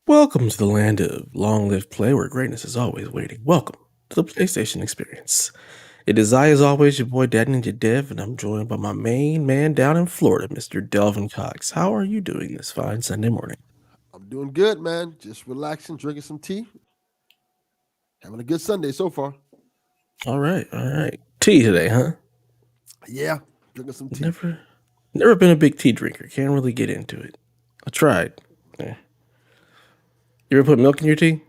Welcome to the land of long-lived play where greatness is always waiting. Welcome to the PlayStation experience. It is I, as always, your boy Dad Ninja Dev, and I'm joined by my main man down in Florida, Mr. Delvin Cox. How are you doing this fine Sunday morning? I'm doing good, man. Just relaxing, drinking some tea. Having a good Sunday so far. All right. Tea today, huh? Yeah, drinking some tea. Never been a big tea drinker. Can't really get into it. I tried. Yeah. You ever put milk in your tea?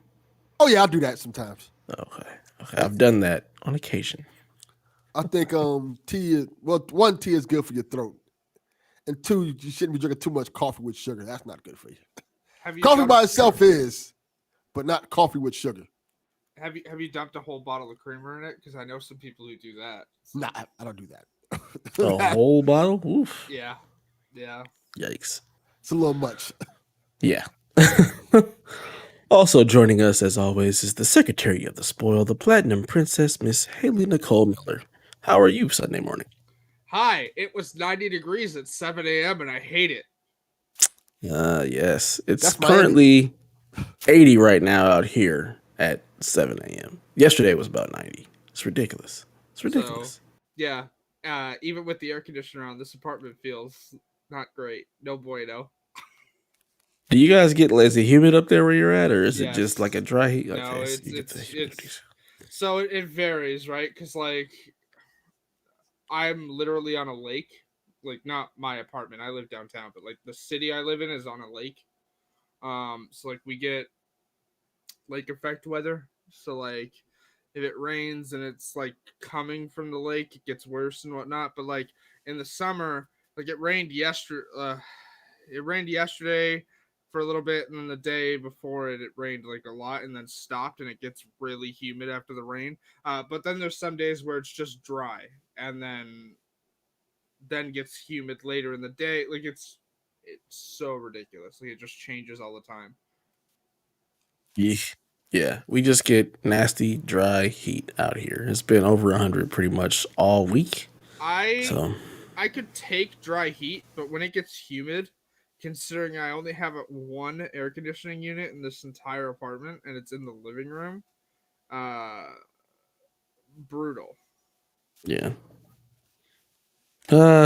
Oh yeah, I'll do that sometimes. Okay. I've done that on occasion. I think tea is one, tea is good for your throat. And two, you shouldn't be drinking too much coffee with sugar. That's not good for you. Coffee by itself is, but not coffee with sugar. Have you dumped a whole bottle of creamer in it? Because I know some people who do that. Nah, I don't do that. A whole bottle? Oof. Yeah. Yikes. It's a little much. Yeah. Also joining us, as always, is the Secretary of the Spoil, the Platinum Princess, Miss Haley Nicole Miller. How are you Sunday morning? Hi, it was 90 degrees at 7 a.m. and I hate it. Yes. It's That's currently 80 right now out here at 7 a.m. Yesterday was about 90. It's ridiculous. So, yeah. Even with the air conditioner on, this apartment feels not great. No bueno. Do you guys get lazy humid up there where you're at, or is it just like a dry heat? No, Okay, so it varies, right? Because like I'm literally on a lake, like not my apartment. I live downtown, but like the city I live in is on a lake. So like we get lake effect weather. So like if it rains and it's like coming from the lake, it gets worse and whatnot. But like in the summer, like it rained yesterday. It rained yesterday for a little bit, and then the day before it rained like a lot and then stopped, and it gets really humid after the rain. But then there's some days where it's just dry and then gets humid later in the day. Like it's so ridiculous. Like it just changes all the time. Yeah, we just get nasty, dry heat out here. It's been over 100 pretty much all week. I could take dry heat, but when it gets humid, considering I only have one air conditioning unit in this entire apartment and it's in the living room, brutal. Yeah.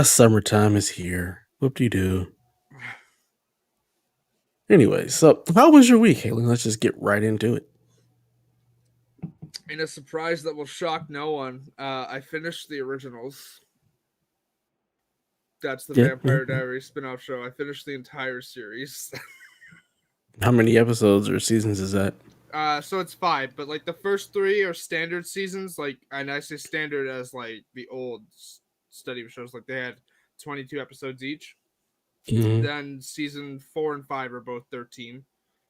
Summertime is here. Whoop-de-doo. Anyway, so how was your week, Haley? Let's just get right into it. In a surprise that will shock no one, I finished the originals. That's the Vampire Diaries spin-off show. I finished the entire series. How many episodes or seasons is that? So it's 5, but like the first 3 are standard seasons. Like, and I say standard as like the old study shows. Like they had 22 episodes each. Mm-hmm. Then season 4 and 5 are both 13.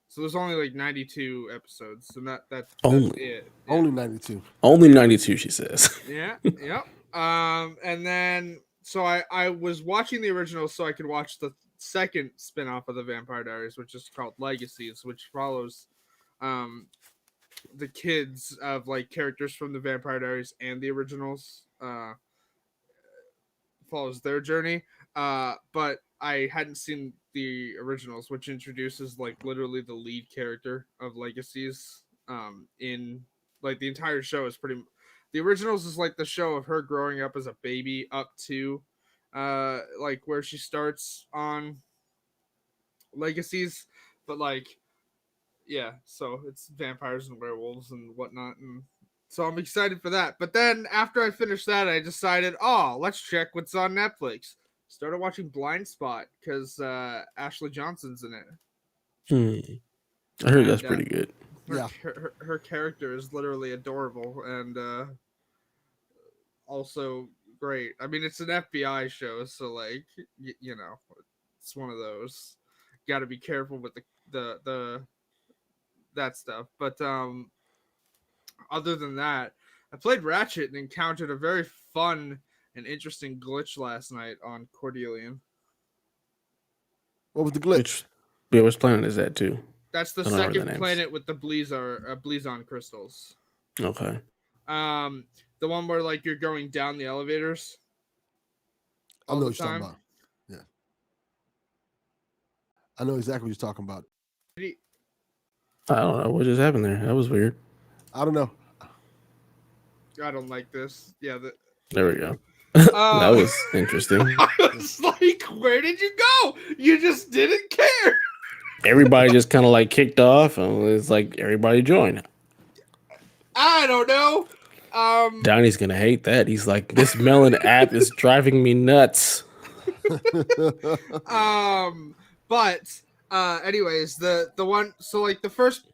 So there's only like 92 episodes, and that's only it. Yeah. Only 92. Only 92, she says. Yeah. And then so I was watching the original so I could watch the second spin-off of the Vampire Diaries, which is called Legacies, which follows the kids of like characters from the Vampire Diaries and the originals. Follows their journey. But I hadn't seen the originals, which introduces like literally the lead character of Legacies. In like the entire show is pretty. The originals is like the show of her growing up as a baby up to, like where she starts on Legacies, but like yeah, so it's vampires and werewolves and whatnot, and so I'm excited for that. But then after I finished that, I decided, oh, let's check what's on Netflix. Started watching Blind Spot because Ashley Johnson's in it. I heard that's And pretty good. her character is literally adorable and also great. I mean, it's an FBI show, so like you know, it's one of those. Got to be careful with the that stuff. But other than that, I played Ratchet and encountered a very fun and interesting glitch last night on Cordelian. What was the glitch? Which planet is that too? That's the I don't remember the second names. planet with the Blizon crystals. Okay. The one where like you're going down the elevators. I know what you're talking about. Yeah. I know exactly what you're talking about. I don't know what just happened there. That was weird. I don't know. I don't like this. Yeah. There we go. That was interesting. I was like, where did you go? You just didn't care. Everybody just kind of like kicked off, and it's like everybody joined. I don't know. Donnie's gonna hate that. He's like, this melon app is driving me nuts. But anyways, the one, so like the first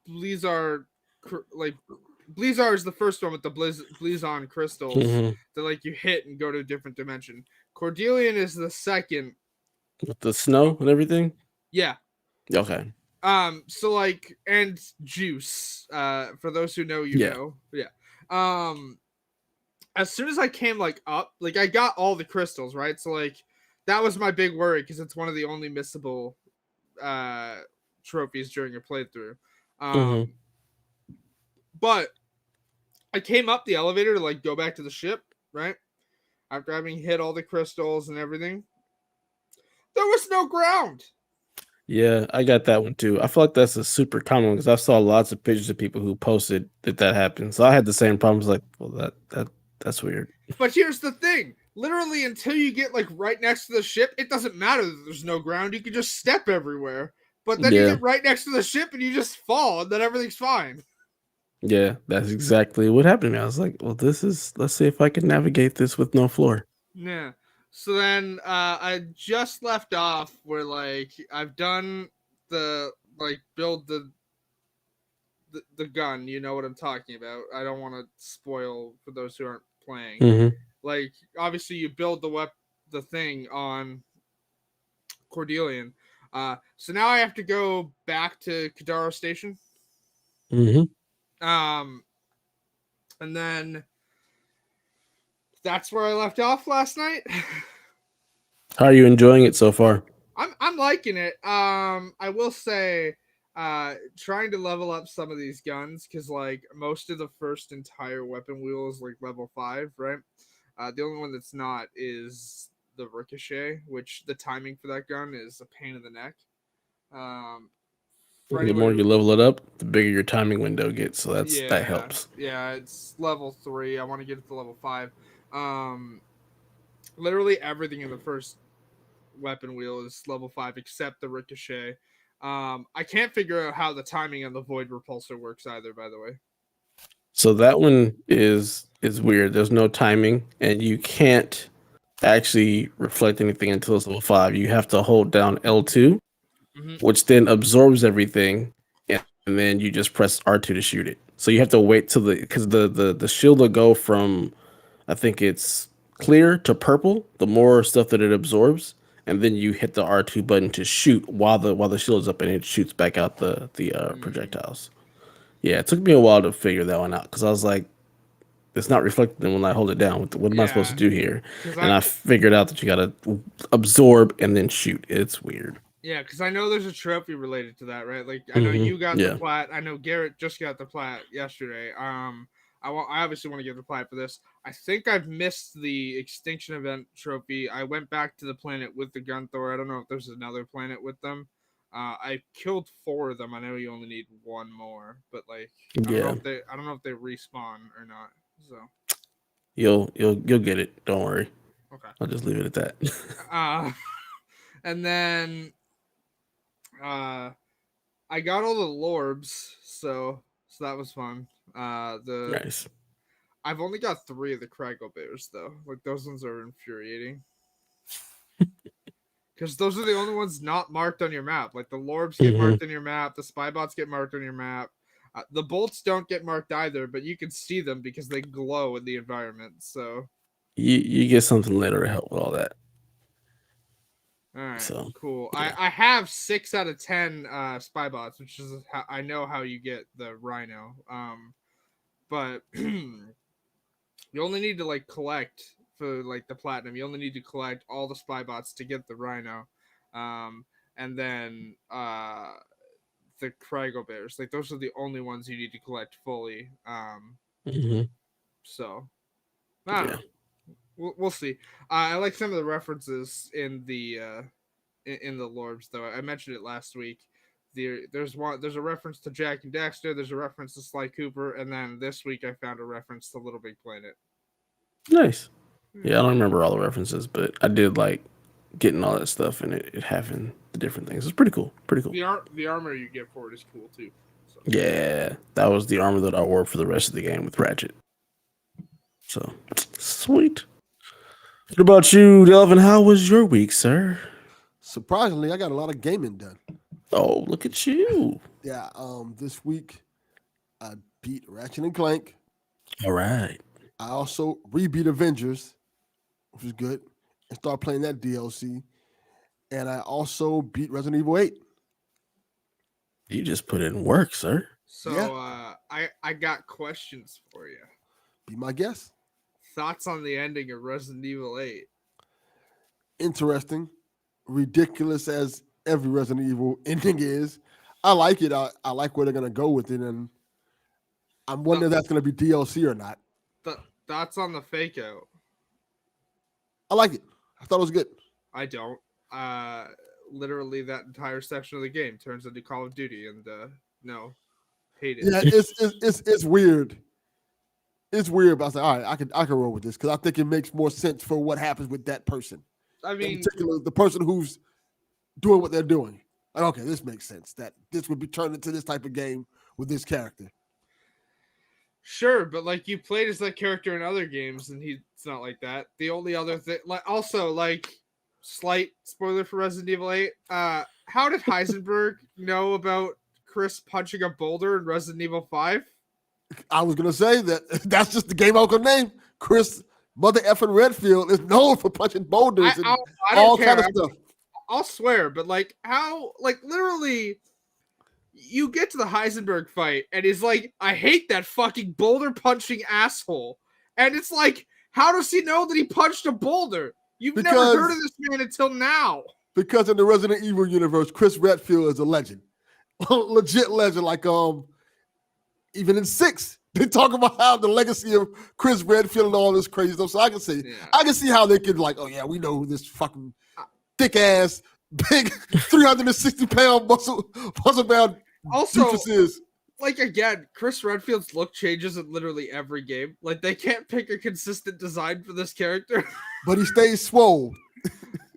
Blizar, like Blizar is the first one with the Blizon crystals that like you hit and go to a different dimension. Cordelian is the second with the snow and everything. Yeah. Okay. So like, and juice. For those who know, you know. Yeah. As soon as I came like up, like I got all the crystals, right? So like that was my big worry because it's one of the only missable trophies during your playthrough. But I came up the elevator to like go back to the ship, right? After having hit all the crystals and everything. There was no ground. Yeah, I got that one too. I feel like that's a super common one because I saw lots of pictures of people who posted that happened. So I had the same problems. Like, well, that's weird. But here's the thing: literally, until you get like right next to the ship, it doesn't matter that there's no ground. You can just step everywhere. But then you get right next to the ship and you just fall, and then everything's fine. Yeah, that's exactly what happened to me. I was like, well, let's see if I can navigate this with no floor. Yeah. So then I just left off where like I've done the like build the gun. You know what I'm talking about. I don't want to spoil for those who aren't playing. Like obviously you build the thing on Cordelian. So now I have to go back to Kadaro Station. And then that's where I left off last night. How are you enjoying it so far? I'm liking it. I will say, trying to level up some of these guns because like most of the first entire weapon wheel is like level 5, right? The only one that's not is the ricochet, which the timing for that gun is a pain in the neck. The more you level it up, the bigger your timing window gets. So that helps. Yeah, it's level 3. I want to get it to level 5. Literally everything in the first weapon wheel is level 5 except the ricochet. I can't figure out how the timing on the void repulsor works either, by the way. So that one is weird. There's no timing, and you can't actually reflect anything until it's level 5. You have to hold down L2, which then absorbs everything, and then you just press R2 to shoot it. So you have to wait till because the shield will go from, I think it's clear to purple, the more stuff that it absorbs, and then you hit the R2 button to shoot while the shield is up and it shoots back out the projectiles. Yeah, it took me a while to figure that one out because I was like, it's not reflecting when I hold it down. What am I supposed to do here? And I figured out that you got to absorb and then shoot. It's weird. Yeah, because I know there's a trophy related to that, right? Like I know you got the plat. I know Garrett just got the plat yesterday. I obviously want to get the plat for this. I think I've missed the extinction event trophy. I went back to the planet with the Gunthor. I don't know if there's another planet with them. I killed 4 of them. I know you only need 1 more, but like I don't know if they respawn or not. So you'll get it. Don't worry. Okay. I'll just leave it at that. And then I got all the Lorbs, so that was fun. Nice. I've only got 3 of the Craggle Bears though. Like those ones are infuriating. Because those are the only ones not marked on your map. Like the Lorbs get marked on your map, the Spybots get marked on your map. The bolts don't get marked either, but you can see them because they glow in the environment. So you get something later to help with all that. all right, So cool. yeah. I have 6 out of 10 Spybots, which is how I know how you get the Rhino. But you only need to like collect for like the platinum. You only need to collect all the Spybots to get the Rhino, and then the Craggle Bears. Like those are the only ones you need to collect fully. So I don't know. We'll see. I like some of the references in the Lorbs though. I mentioned it last week. There's a reference to Jack and Daxter. There's a reference to Sly Cooper, and then this week I found a reference to Little Big Planet. Nice. Yeah, I don't remember all the references, but I did like getting all that stuff and it having the different things. It's pretty cool. Pretty cool. The armor you get for it is cool too. So. Yeah, that was the armor that I wore for the rest of the game with Ratchet. So sweet. What about you, Delvin? How was your week, sir? Surprisingly, I got a lot of gaming done. Oh, look at you. Yeah, this week I beat Ratchet and Clank. All right. I also rebeat Avengers, which was good, and started playing that DLC. And I also beat Resident Evil 8. You just put in work, sir. So Yeah. I got questions for you. Be my guest. Thoughts on the ending of Resident Evil 8? Interesting. Ridiculous as every Resident Evil ending is. I like it. I like where they're going to go with it. And I'm wondering if that's going to be DLC or not. Thoughts on the fake out? I like it. I thought it was good. I don't. Literally that entire section of the game turns into Call of Duty, and no, hate it. Yeah, it's weird. It's weird, but I was like, all right, I can roll with this because I think it makes more sense for what happens with that person. I mean, in particular, the person who's doing what they're doing. Like, okay, this makes sense. That this would be turned into this type of game with this character. Sure, but like you played as that character in other games, and it's not like that. The only other thing, like slight spoiler for Resident Evil 8. How did Heisenberg know about Chris punching a boulder in Resident Evil 5? I was gonna say that's just the game I was gonna name. Chris Mother effing Redfield is known for punching boulders and I all don't care. kind of stuff. I'll swear, but like how, like literally, you get to the Heisenberg fight and he's like, I hate that fucking boulder punching asshole. And it's like, how does he know that he punched a boulder? You've never heard of this man until now. Because in the Resident Evil universe, Chris Redfield is a legend. Legit legend. Like even in 6, they talk about how the legacy of Chris Redfield and all this crazy stuff. So I can see how they could like, oh yeah, we know who this fucking thick ass, big 360-pound muscle bound doofus is. Like again, Chris Redfield's look changes in literally every game. Like they can't pick a consistent design for this character. But he stays swole.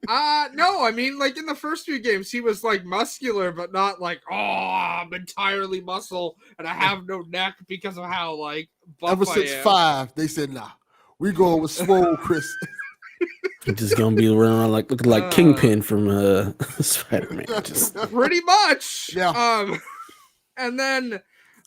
No, I mean like in the first few games he was like muscular, but not like, oh, I'm entirely muscle and I have no neck because of how like buff ever since 5, they said, nah, we going with swole Chris. He's just gonna be around like looking like Kingpin from Spider-Man. Just pretty much. Yeah. And then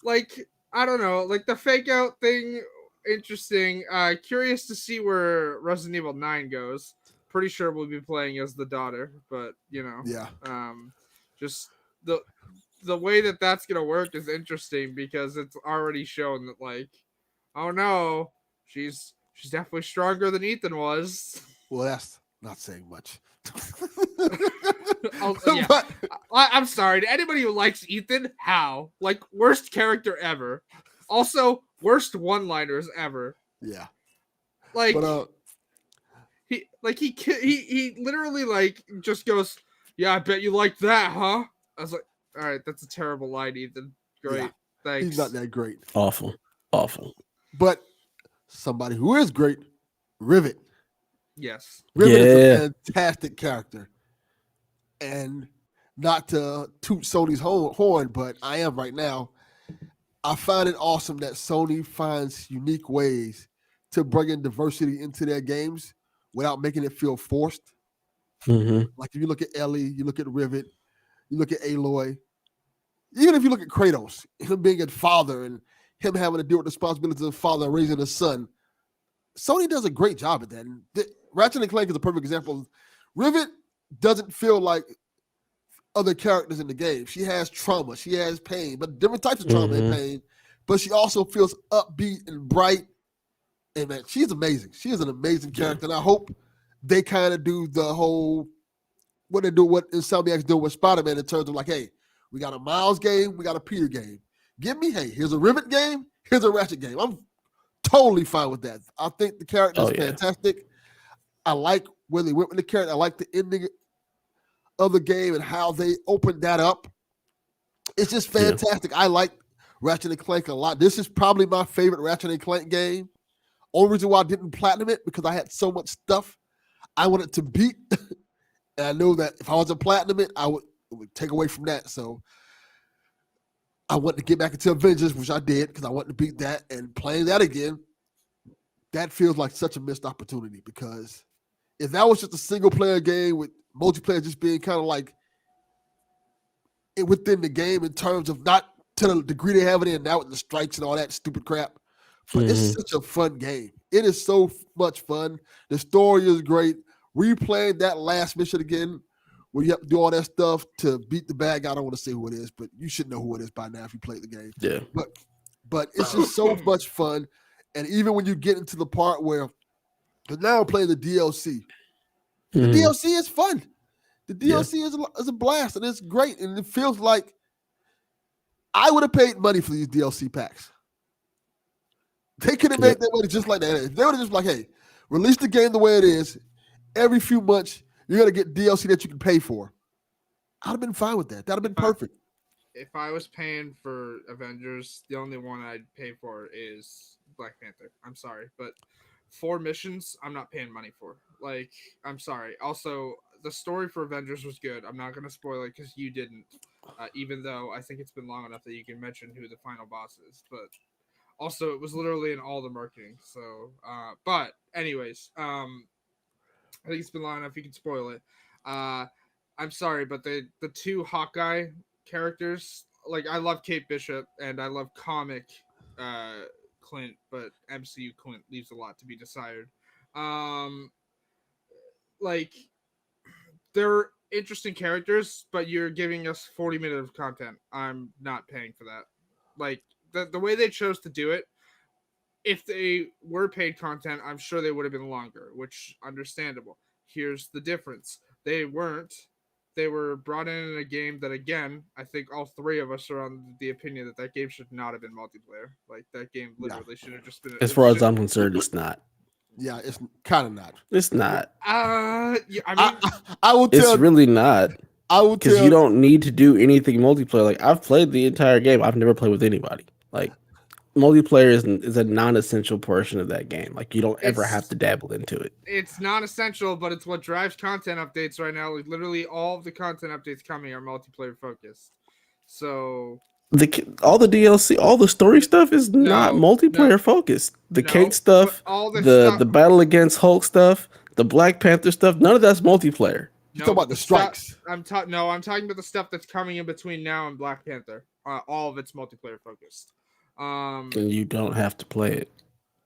like I don't know, like the fake out thing, interesting. Curious to see where Resident Evil 9 goes. Pretty sure we'll be playing as the daughter, but you know, just the way that's gonna work is interesting because it's already shown that like, oh no, she's definitely stronger than Ethan was. Well, that's not saying much. But, I'm sorry to anybody who likes Ethan. How like worst character ever, also worst one-liners ever. Yeah, like. But, he literally like just goes, yeah, I bet you like that, huh? I was like, all right, that's a terrible line, Ethan. Great, thanks. He's not that great. Awful. But somebody who is great, Rivet. Yes, Rivet is a fantastic character, and not to toot Sony's horn, but I am right now. I find it awesome that Sony finds unique ways to bring in diversity into their games without making it feel forced. Mm-hmm. Like if you look at Ellie, you look at Rivet, you look at Aloy, even if you look at Kratos, him being a father and him having to deal with the responsibilities of a father and raising a son, Sony does a great job at that. And Ratchet and Clank is a perfect example. Rivet doesn't feel like other characters in the game. She has trauma, she has pain, but different types of trauma and pain. But she also feels upbeat and bright. And man, she's amazing. She is an amazing character. And I hope they kind of do the whole what Insomniac's doing with Spider-Man in terms of like, hey, we got a Miles game, we got a Peter game. Give me, hey, here's a Rivet game, here's a Ratchet game. I'm totally fine with that. I think the character is fantastic. I like where they went with the character. I like the ending of the game and how they opened that up. It's just fantastic. I like Ratchet and Clank a lot. This is probably my favorite Ratchet and Clank game. Only reason why I didn't platinum it because I had so much stuff I wanted to beat. And I know that if I was a platinum it would take away from that. So I wanted to get back into Avengers, which I did because I wanted to beat that. And playing that again, that feels like such a missed opportunity because if that was just a single player game with multiplayer just being kind of like within the game in terms of not to the degree they have it in now with the strikes and all that stupid crap. But it's such a fun game. It is so much fun. The story is great. Replaying that last mission again, where you have to do all that stuff to beat the bad guy. I don't want to say who it is, but you should know who it is by now if you played the game. Yeah. But it's just so much fun. And even when you get into the part where, because now I'm playing the DLC. The DLC is fun. The DLC is a blast, and it's great. And it feels like I would have paid money for these DLC packs. They could have made that money just like that. If they would have just like, hey, release the game the way it is. Every few months, you're going to get DLC that you can pay for. I'd have been fine with that. That would have been perfect. If I was paying for Avengers, the only one I'd pay for is Black Panther. I'm sorry, but 4 missions, I'm not paying money for. Like, I'm sorry. Also, the story for Avengers was good. I'm not going to spoil it because you didn't, even though I think it's been long enough that you can mention who the final boss is. But also, it was literally in all the marketing. So, but anyways, I think it's been long enough you can spoil it. I'm sorry, but the 2 Hawkeye characters, like I love Kate Bishop and I love comic Clint, but MCU Clint leaves a lot to be desired. Like they're interesting characters, but you're giving us 40 minutes of content. I'm not paying for that. Like the way they chose to do it, if they were paid content, I'm sure they would have been longer, which understandable. Here's the difference. They weren't. They were brought in a game that, again, I think all 3 of us are on the opinion that game should not have been multiplayer. Like, that game literally should have just been... As far as I'm concerned, it's not. Yeah, it's kind of not. It's not. Yeah, I mean... I will tell... It's really not. I will tell... Because you don't need to do anything multiplayer. Like, I've played the entire game. I've never played with anybody. Like, multiplayer is a non-essential portion of that game. Like, you don't ever have to dabble into it. It's not essential, but it's what drives content updates right now. Like, literally all of the content updates coming are multiplayer focused. So all the DLC, all the story stuff is not multiplayer focused. The Kate stuff, the battle against Hulk stuff, the Black Panther stuff, none of that's multiplayer. You talking about the strikes? I'm talking about the stuff that's coming in between now and Black Panther. All of it's multiplayer focused. And you don't have to play it.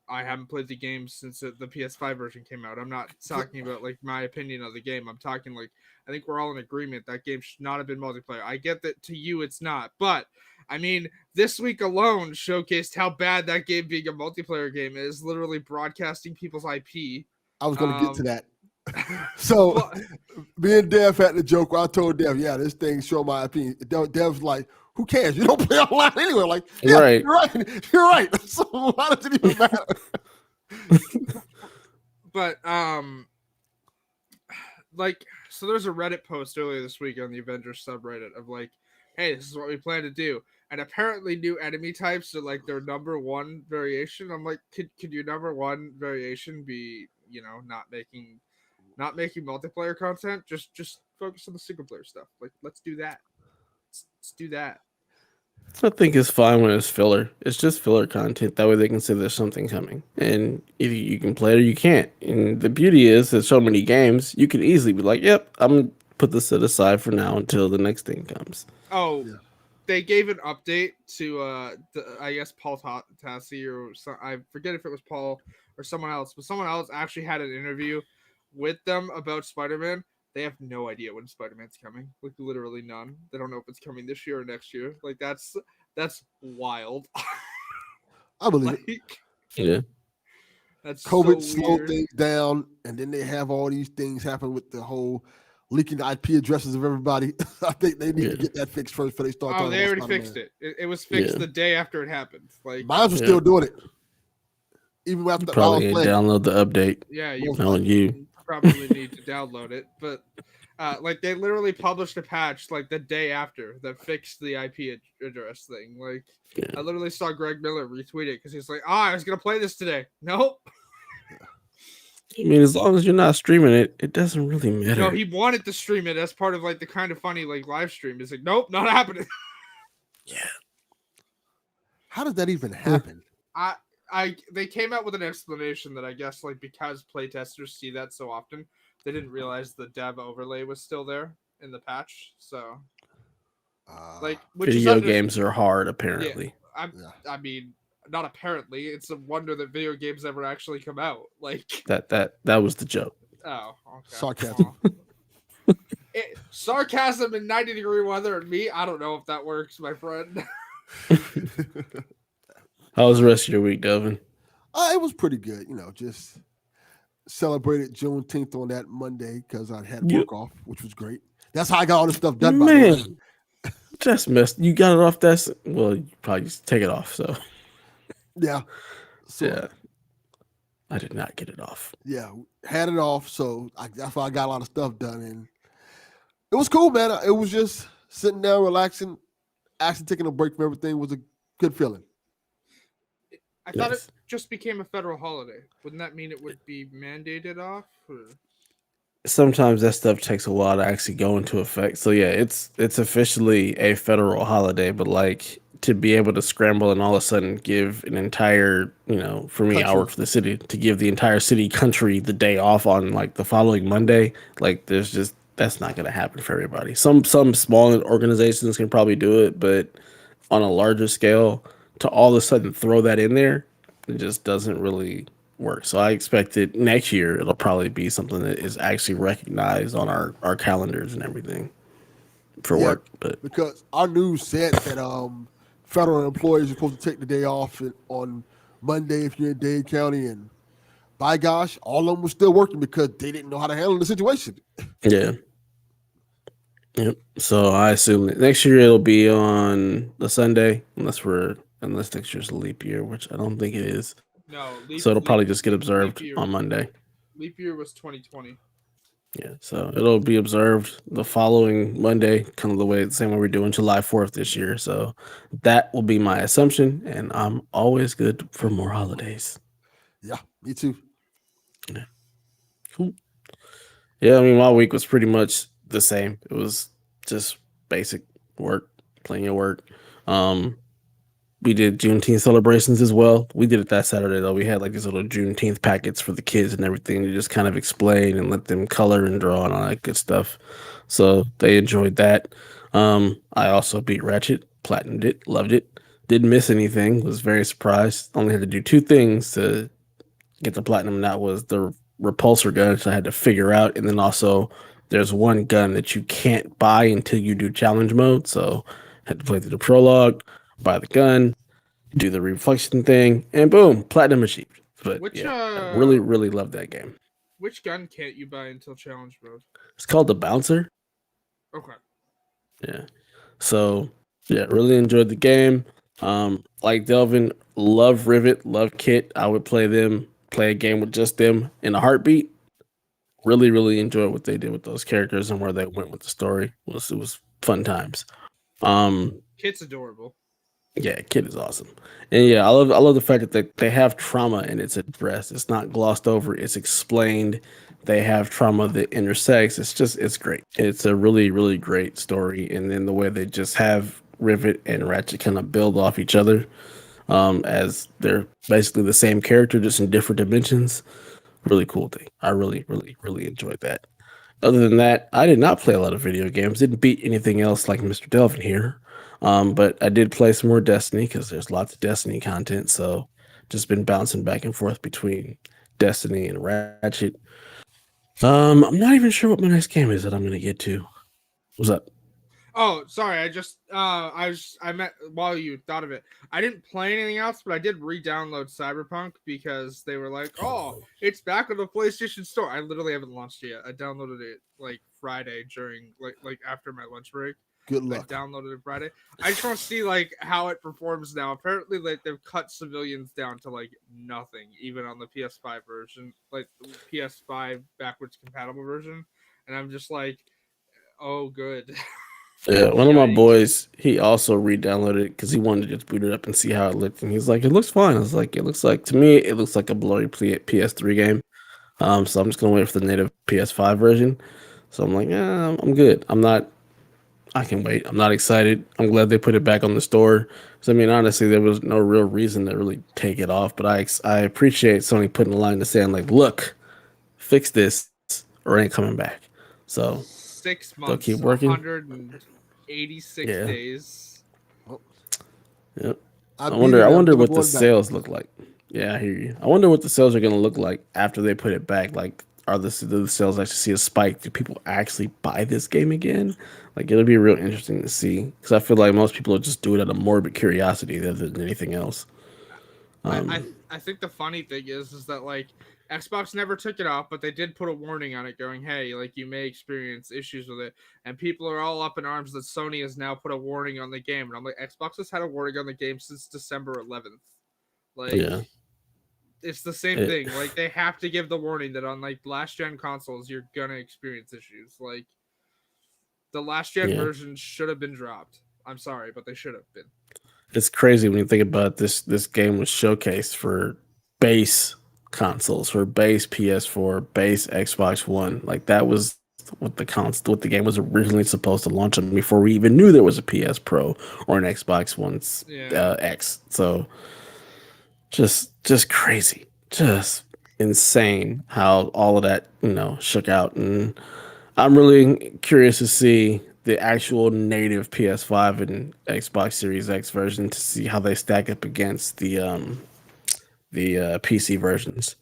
I haven't played the game since the PS5 version came out. I'm not talking about like my opinion of the game. I'm talking like I think we're all in agreement that game should not have been multiplayer. I get that to you it's not, but I mean this week alone showcased how bad that game being a multiplayer game is. Literally broadcasting people's IP. I was going to get to that. So me and Dev had the joke where I told Dev, yeah, this thing show my IP. Dev's like, who cares? You don't play online anyway. Like, yeah, right. You're right. So why does it even matter? But like, so there's a Reddit post earlier this week on the Avengers subreddit of like, hey, this is what we plan to do. And apparently new enemy types are like their number 1 variation. I'm like, could your number 1 variation be, not making not making multiplayer content. Just focus on the single player stuff. Like, let's do that. Let's do that. I think it's fine when it's filler. It's just filler content. That way they can say there's something coming. And if you can play it or you can't. And the beauty is that so many games, you can easily be like, yep, I'm going to put this set aside for now until the next thing comes. Oh, Yeah. they gave an update to I guess Paul Tassi or I forget if it was Paul or someone else, but someone else actually had an interview with them about Spider-Man. They have no idea when Spider-Man's coming. Like, literally none. They don't know if it's coming this year or next year. Like, that's wild. I believe it. Like, Yeah. that's COVID so slowed weird. things down, and then they have all these things happen with the whole leaking the IP addresses of everybody. I think they need to get that fixed first before they start Oh, talking they about already Spider-Man. fixed it. It was fixed Yeah. the day after it happened. Like, Mine was Yeah. still doing it, even after the Probably I was playing. download the update. yeah, you Knowing you. probably need to download it, but like, they literally published a patch like the day after that fixed the IP address thing. Like, Yeah. I literally saw Greg Miller retweet it because he's like, I was gonna play this today. Nope. I mean, as long as you're not streaming it, it doesn't really matter. No, he wanted to stream it as part of like the kind of funny like live stream. He's like, nope, not happening. Yeah. How does that even happen? They came out with an explanation that I guess like because playtesters see that so often, they didn't realize the dev overlay was still there in the patch. So like, which Video is games are hard, apparently. I mean, not apparently. It's a wonder that video games ever actually come out. Like, That was the joke. oh, okay. Sarcasm. Sarcasm in 90-degree weather and me, I don't know if that works, my friend. How was the rest of your week, Delvin? It was pretty good. Just celebrated Juneteenth on that Monday because I had work off, which was great. That's how I got all this stuff done. By the way. Man, just missed. You got it off. Well, you probably just take it off. So Yeah. So, yeah, I did not get it off. Yeah, had it off. So that's why I got a lot of stuff done, and it was cool, man. It was just sitting down, relaxing, actually taking a break from everything was a good feeling. I thought Nice. it just became a federal holiday. Wouldn't that mean it would be mandated off? Or? Sometimes that stuff takes a while to actually go into effect. So yeah, it's officially a federal holiday, but like to be able to scramble and all of a sudden give an entire, for me, I Country. work for the city, to give the entire city country the day off on like the following Monday, like that's not going to happen for everybody. Some small organizations can probably do it, but on a larger scale, to all of a sudden throw that in there, it just doesn't really work. So I expect it next year, it'll probably be something that is actually recognized on our calendars and everything for work. But because our news said that federal employees are supposed to take the day off on Monday if you're in Dade County, and by gosh, all of them were still working because they didn't know how to handle the situation. yeah. Yep. So I assume that next year it'll be on a Sunday, unless next year's a leap year, which I don't think it is. No. So it'll probably just get observed on Monday. Leap year was 2020. Yeah, so it'll be observed the following Monday, kind of the same way we're doing July 4th this year. So that will be my assumption, and I'm always good for more holidays. Yeah, me too. Yeah. Cool. Yeah, I mean, my week was pretty much the same. It was just basic work, plenty of work. We did Juneteenth celebrations as well. We did it that Saturday, though. We had like these little Juneteenth packets for the kids and everything to just kind of explain and let them color and draw and all that good stuff. So they enjoyed that. I also beat Ratchet, platinumed it, loved it. Didn't miss anything, was very surprised. Only had to do two things to get the platinum, and that was the repulsor gun, so I had to figure out. And then also, there's one gun that you can't buy until you do challenge mode. So I had to play through the prologue, buy the gun, do the reflection thing, and boom, platinum achieved. But I really, really love that game. Which gun can't you buy until challenge mode? It's called the Bouncer. Okay. Yeah. So yeah, really enjoyed the game. Like Delvin, love Rivet, love Kit. I would play a game with just them in a heartbeat. Really, really enjoyed what they did with those characters and where they went with the story. It was fun times. Kit's adorable. Yeah, Kid is awesome. And yeah, I love the fact that they have trauma and it's addressed. It's not glossed over. It's explained. They have trauma that intersects. It's great. It's a really really great story. And then the way they just have Rivet and Ratchet kind of build off each other, as they're basically the same character just in different dimensions. Really cool thing. I really really really enjoyed that. Other than that, I did not play a lot of video games. Didn't beat anything else like Mr. Delvin here. But I did play some more Destiny because there's lots of Destiny content. So just been bouncing back and forth between Destiny and Ratchet. I'm not even sure what my next game is that I'm gonna get to. What's up? Oh, sorry. I meant while you thought of it. I didn't play anything else, but I did re-download Cyberpunk because they were like, "Oh, Oh, it's back on the PlayStation Store." I literally haven't launched it yet. I downloaded it like Friday during like after my lunch break. Good I luck. downloaded it Friday. I just want to see like how it performs now. Apparently, like they've cut civilians down to like nothing, even on the PS5 version, like the PS5 backwards compatible version. And I'm just like, oh, good. yeah, one of my Yikes. boys, he also re-downloaded it because he wanted to just boot it up and see how it looked, and he's like, "It looks fine." I was like, "It looks like to me, it looks like a blurry PS3 game." So I'm just gonna wait for the native PS5 version. So I'm like, yeah, I'm good. I can wait. I'm not excited. I'm glad they put it back on the store. So I mean, honestly, there was no real reason to really take it off. But I appreciate Sony putting a line in the sand, like, look, fix this or it ain't coming back. So they'll keep 6 months, working. 186 Yeah. days. Well, Yep. I I beat wonder. it. I I'm wonder never what the going back. sales look like. Yeah, I hear you. I wonder what the sales are going to look like after they put it back. Like, do the sales actually see a spike? Do people actually buy this game again? Like, it'll be real interesting to see because I feel like most people will just do it out of morbid curiosity rather than anything else. Um, I think the funny thing is that like Xbox never took it off, but they did put a warning on it, going, "Hey, like you may experience issues with it," and people are all up in arms that Sony has now put a warning on the game, and I'm like, Xbox has had a warning on the game since December 11th. Like, yeah, it's the same it, thing. Like, they have to give the warning that on like last gen consoles, you're gonna experience issues. Like, the last gen yeah. version should have been dropped. I'm sorry, but they should have been. It's crazy when you think about this. This game was showcased for base consoles, for base PS4, base Xbox One. Like that was what the game was originally supposed to launch on before we even knew there was a PS Pro or an Xbox One's Yeah. X. So just crazy, just insane how all of that shook out, and I'm really curious to see the actual native PS5 and Xbox Series X version to see how they stack up against the PC versions.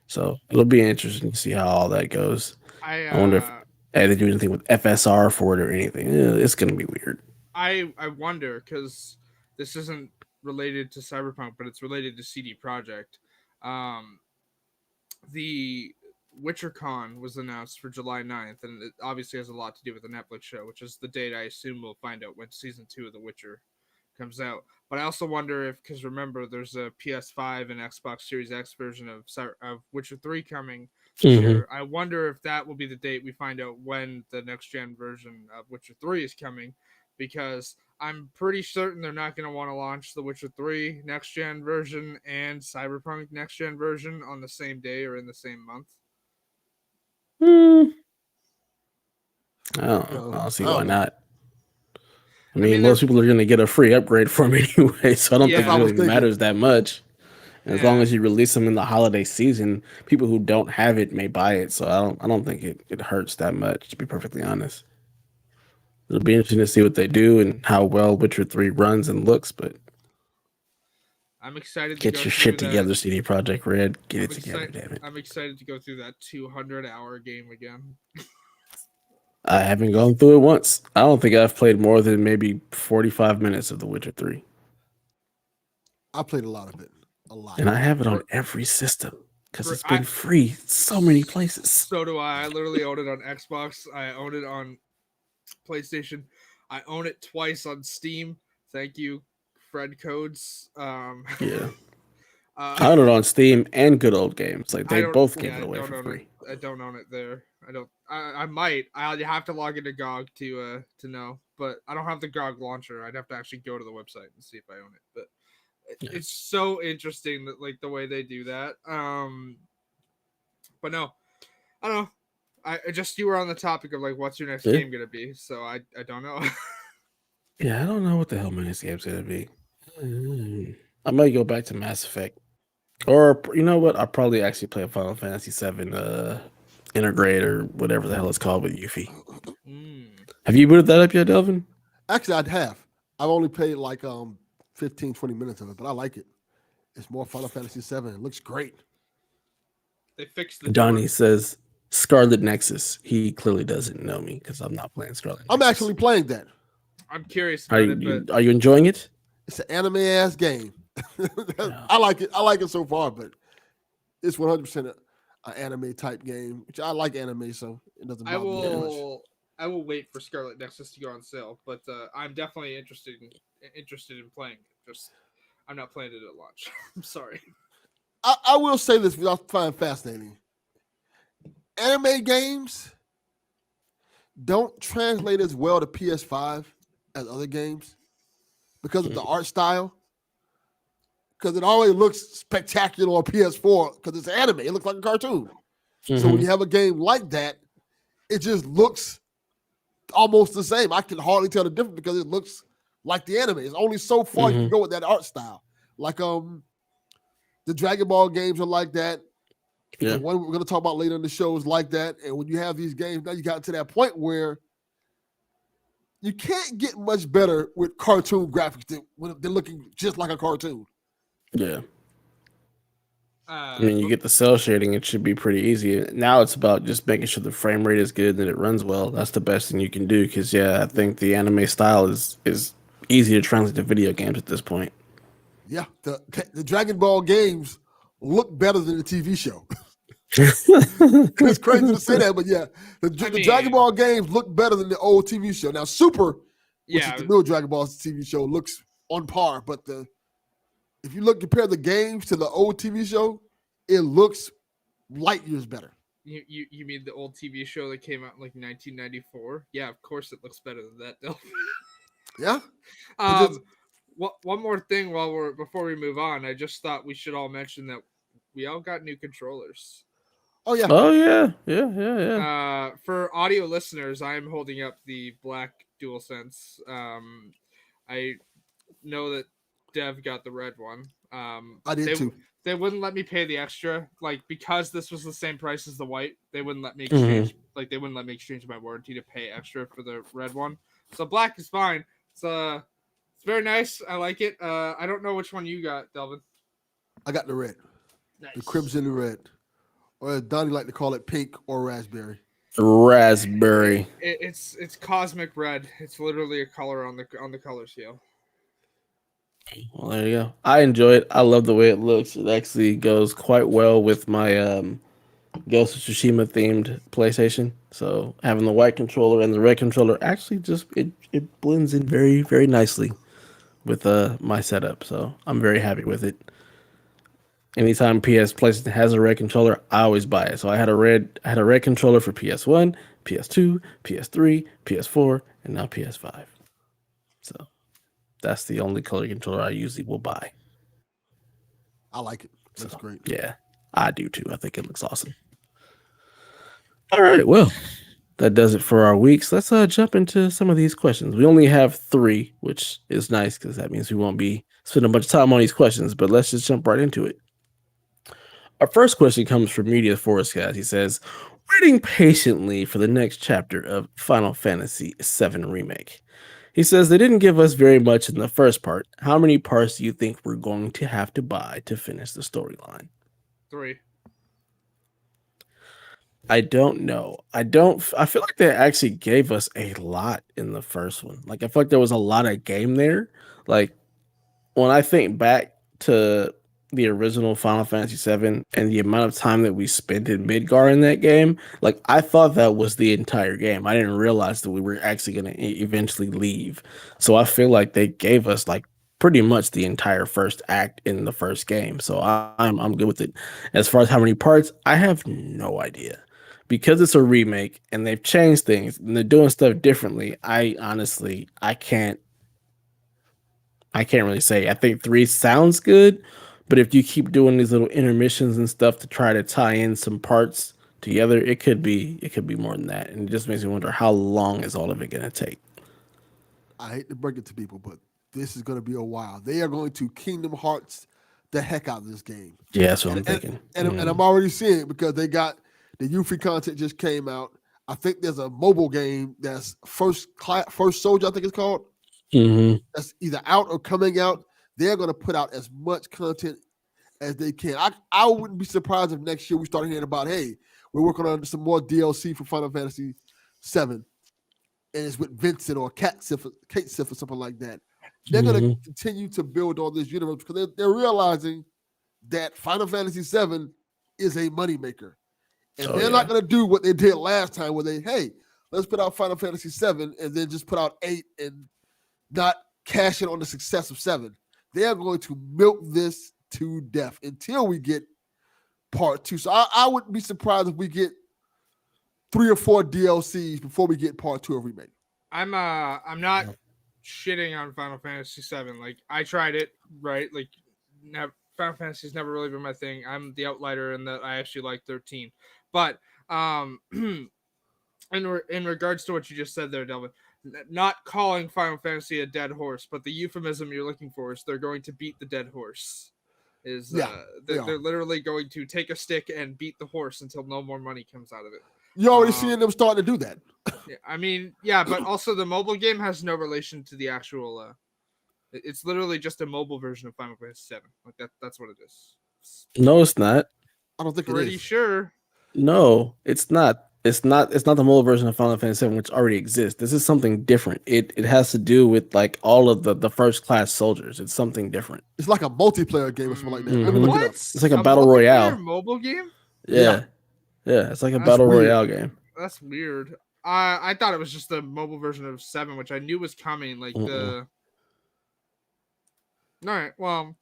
So it'll be interesting to see how all that goes. I I wonder if uh they do anything with FSR for it or anything. It's gonna be weird. I wonder because this isn't related to Cyberpunk, but it's related to CD Projekt. Um, the WitcherCon was announced for July 9th, and it obviously has a lot to do with the Netflix show, which is the date I assume we'll find out when season 2 of The Witcher comes out. But I also wonder if, because remember, there's a PS5 and Xbox Series X version of Witcher 3 coming this Hmm. year. I wonder if that will be the date we find out when the next gen version of Witcher 3 is coming, because I'm pretty certain they're not going to want to launch the Witcher 3 next gen version and Cyberpunk next gen version on the same day or in the same month. Mm, I don't know. I don't I see why don't know. not. I I mean, mean, most they're people are going to get a free upgrade from it anyway, so I don't That's think it what I yeah, was really thinking. matters that much. And as long yeah. as you release them in the holiday season, people who don't have it may buy it. So I don't think it hurts that much, to be perfectly honest. It'll be interesting to see what they do and how well Witcher 3 runs and looks, but I'm excited to get go your through shit that. together, CD Project Red. Get I'm it together, excited. damn it. I'm excited to go through that 200-hour game again. I haven't gone through it once. I don't think I've played more than maybe 45 minutes of The Witcher 3. I played a lot of it. A lot. And I have it on For, every system because for it's I been free so many places. so do I. I literally own it on Xbox. I own it on PlayStation. I own it twice on Steam. Thank you, Fred Codes. Yeah. uh, I own it on Steam and Good Old Games. Like I they don't. both Yeah, gave it away for free. I don't own it there. I don't. I might. I'd have to log into GOG to know, but I don't have the GOG launcher. I'd have to actually go to the website and see if I own it. But Yeah. it's so interesting that like the way they do that. But no, I don't know. I just, you were on the topic of like what's your next game gonna be, so I don't know. Yeah, I don't know what the hell my next game's gonna be. I might go back to Mass Effect, or you know what? I'll probably actually play a Final Fantasy VII Integrate or whatever the hell it's called with Yuffie. Have you booted that up yet, Delvin? Actually, I'd have. I've only played like 15, 20 minutes of it, but I like it. It's more Final Fantasy VII. It looks great. They fixed the Donnie door. says Scarlet Nexus. He clearly doesn't know me because I'm not playing Scarlet Nexus. I'm actually playing that. I'm curious about it, but are you enjoying it? It's an anime ass game. I like it. I like it so far, but it's 100% an anime type game, which I like anime, so it doesn't bother me that much. I will wait for Scarlet Nexus to go on sale, but I'm definitely interested in playing it. Just I'm not playing it at launch. I'm sorry. I will say this, which I find fascinating. Anime games don't translate as well to PS5 as other games because of the art style. Because it always looks spectacular on PS4 because it's anime. It looks like a cartoon. So when you have a game like that, it just looks almost the same. I can hardly tell the difference because it looks like the anime. It's only so far you can go with that art style. Like the Dragon Ball games are like that. Yeah. The one we're going to talk about later in the show is like that. And when you have these games, now you got to that point where you can't get much better with cartoon graphics than when they're looking just like a cartoon. Yeah. I mean, you get the cell shading, it should be pretty easy. Now it's about just making sure the frame rate is good and that it runs well. That's the best thing you can do because, yeah, I think the anime style is easy to translate to video games at this point. Yeah, the Dragon Ball games look better than the TV show. It's crazy to say that, but yeah, the Dragon Ball games look better than the old TV show. Now, Super, which is the new Dragon Ball TV show, looks on par, but if you compare the games to the old TV show, it looks light years better. You mean the old TV show that came out in like 1994? Yeah, of course it looks better than that, though. Yeah. One more thing before we move on, I just thought we should all mention that we all got new controllers. Oh yeah. Oh yeah. For audio listeners, I'm holding up the black DualSense. I know that Dev got the red one. I did too. They wouldn't let me pay the extra, like because this was the same price as the white. They wouldn't let me exchange, like they wouldn't let me exchange my warranty to pay extra for the red one. So black is fine. It's very nice. I like it. I don't know which one you got, Delvin. I got the red, nice. The crimson red, or as Donnie like to call it, pink or raspberry. Raspberry. It's cosmic red. It's literally a color on the color scale. Well, there you go. I enjoy it. I love the way it looks. It actually goes quite well with my Ghost of Tsushima themed PlayStation. So having the white controller and the red controller actually just it blends in very, very nicely with my setup. So I'm very happy with it. Anytime PlayStation has a red controller, I always buy it. So I had a red controller for PS1, PS2, PS3, PS4, and now PS5. So that's the only color controller I usually will buy. I like it. Looks great. Yeah, I do too. I think it looks awesome. All right, well, that does it for our weeks. Let's jump into some of these questions. We only have 3, which is nice because that means we won't be spending a bunch of time on these questions, but let's just jump right into it. Our first question comes from Media Forest Guys. He says, waiting patiently for the next chapter of Final Fantasy VII Remake. He says they didn't give us very much in the first part. How many parts do you think we're going to have to buy to finish the storyline? 3. I don't know. I feel like they actually gave us a lot in the first one. Like, I feel like there was a lot of game there. Like, when I think back to the original Final Fantasy VII and the amount of time that we spent in Midgar in that game, like, I thought that was the entire game. I didn't realize that we were actually going to eventually leave. So I feel like they gave us, like, pretty much the entire first act in the first game. So I'm good with it. As far as how many parts, I have no idea. because it's a remake and they've changed things and they're doing stuff differently. I honestly, I can't really say. I think three sounds good, but if you keep doing these little intermissions and stuff to try to tie in some parts together, it could be more than that. And it just makes me wonder how long is all of it gonna take. I hate to break it to people, but this is going to be a while. They are going to Kingdom Hearts the heck out of this game. Yeah, that's what and I'm thinking. and I'm already seeing it because they got the Yuffie content just came out. I think there's a mobile game that's First Soldier, I think it's called. Mm-hmm. That's either out or coming out. They're going to put out as much content as they can. I wouldn't be surprised if next year we start hearing about, hey, we're working on some more DLC for Final Fantasy VII, and it's with Vincent or Kate Sif or something like that. They're going to continue to build on this universe because they're realizing that Final Fantasy VII is a moneymaker. And they're not going to do what they did last time where let's put out Final Fantasy VII and then just put out 8 and not cash in on the success of 7. They are going to milk this to death until we get part 2. So I wouldn't be surprised if we get 3 or 4 DLCs before we get part 2 of Remake. I'm not shitting on Final Fantasy VII. Like, I tried it, right? Like, Final Fantasy's never really been my thing. I'm the outlier in that I actually like 13. But in regards to what you just said there, Delvin, not calling Final Fantasy a dead horse, but the euphemism you're looking for is they're going to beat the dead horse. They're literally going to take a stick and beat the horse until no more money comes out of it. You're already seeing them starting to do that. I mean, yeah, but also the mobile game has no relation to the actual. It's literally just a mobile version of Final Fantasy VII. Like that's what it is. No, it's not. I don't think it is. Pretty sure. No, it's not. It's not the mobile version of Final Fantasy VII, which already exists. This is something different. It has to do with like all of the first class soldiers. It's something different. It's like a multiplayer game or something like that. Let me look it up. It's like a battle royale mobile game. Yeah, it's like a battle royale game. That's weird. I thought it was just the mobile version of 7, which I knew was coming. Like the. All right. Well,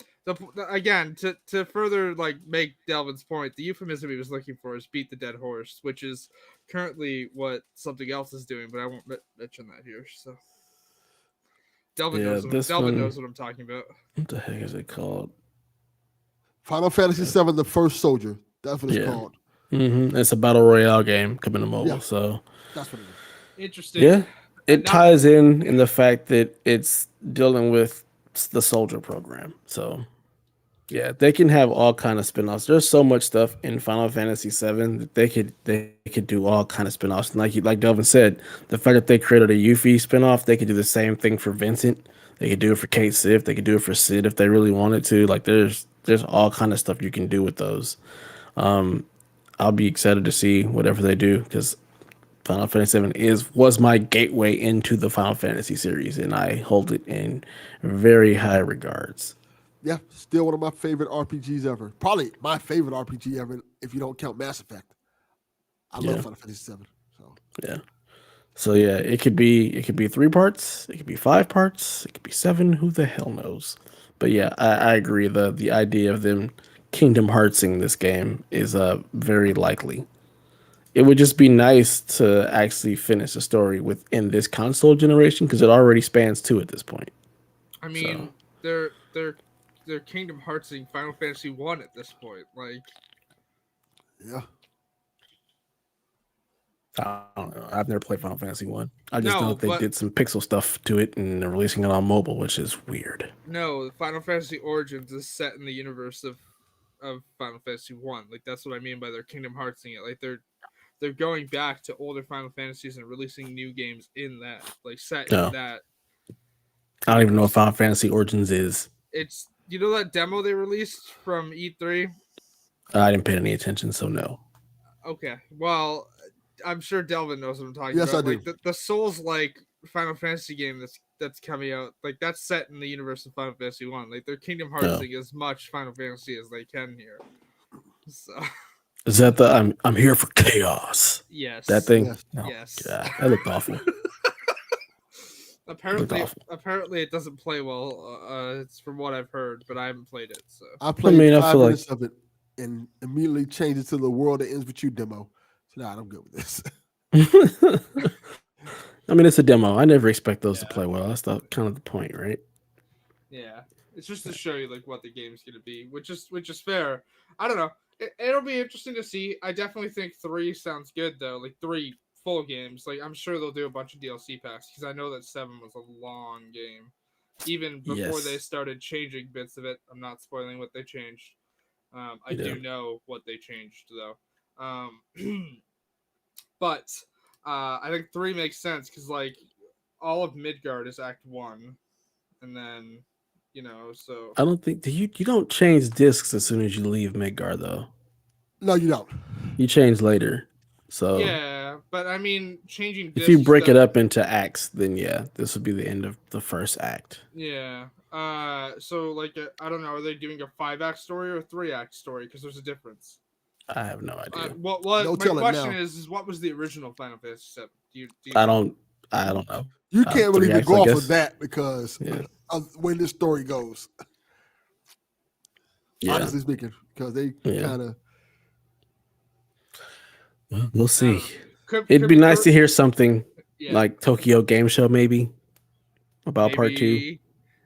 again, to further like make Delvin's point, the euphemism he was looking for is beat the dead horse, which is currently what something else is doing, but I won't mention that here. So Delvin knows what I'm talking about. What the heck is it called? Final Fantasy VII: The First Soldier. That's what it's called. It's a battle royale game coming to mobile. So that's what it is. Interesting. Yeah, it ties in the fact that it's dealing with the soldier program. So yeah, they can have all kind of spin-offs. There's so much stuff in Final Fantasy VII that they could do all kind of spin-offs. And like Delvin said, the fact that they created a Yuffie spin-off, they could do the same thing for Vincent. They could do it for Kate Sif. They could do it for Sid if they really wanted to. Like there's all kind of stuff you can do with those. I'll be excited to see whatever they do because Final Fantasy VII was my gateway into the Final Fantasy series, and I hold it in very high regards. Yeah, still one of my favorite RPGs ever. Probably my favorite RPG ever, if you don't count Mass Effect. I love Final Fantasy VII. So yeah, it could be 3 parts, it could be 5 parts, it could be 7. Who the hell knows? But yeah, I agree. The idea of them Kingdom Heartsing this game is very likely. It would just be nice to actually finish the story within this console generation because it already spans 2 at this point. I mean, they're Kingdom Heartsing Final Fantasy 1 at this point. Like, yeah. I don't know. I've never played Final Fantasy 1. I just know that they did some pixel stuff to it and they're releasing it on mobile, which is weird. No, Final Fantasy Origins is set in the universe of Final Fantasy 1. Like, that's what I mean by their Kingdom Heartsing it. Like, they're going back to older Final Fantasies and releasing new games in that, like set in that. I don't even know what Final Fantasy Origins is. It's that demo they released from E3? I didn't pay any attention, so no. Okay, well, I'm sure Delvin knows what I'm talking about. Yes, I do. Like the Souls-like Final Fantasy game that's coming out, like that's set in the universe of Final Fantasy 1. Like they're Kingdom Heartsing as much Final Fantasy as they can here. So. Is that the I'm here for chaos? Yes. That thing? Yes. Oh, yes. God, that looked awful. Apparently it doesn't play well. It's from what I've heard, but I haven't played it. So I played 5 minutes of it and immediately changed it to the World That Ends With You demo. Nah, I'm good with this. I mean, it's a demo. I never expect those to Yeah. play well. That's kind of the point, right? Yeah, it's just to show you like what the game's gonna be, which is fair. I don't know. It'll be interesting to see. I definitely think 3 sounds good though. Like 3 full games. Like I'm sure they'll do a bunch of DLC packs because I know that 7 was a long game, even before they Yes. started changing bits of it. I'm not spoiling what they changed. I Yeah. do know what they changed though. But I think 3 makes sense because like all of Midgard is Act 1, and then so I don't think you don't change discs as soon as you leave Midgard though. No, you don't. You change later. So yeah, but I mean, changing if you discs break it though. up into acts, then yeah, this would be the end of the first act. Yeah. So like, I don't know. Are they doing a 5-act story or a 3-act story? Because there's a difference. I have no idea. No My telling question now. is what was the original Final Fantasy 7? Do you I know? don't know. You can't really 3 even acts, go I off guess. of that because Yeah. of the way this story goes. Yeah. Honestly speaking, because they kind of. Well, we'll see. Could It'd be be nice to hear something Yeah. like Tokyo Game Show, maybe about part 2. maybe.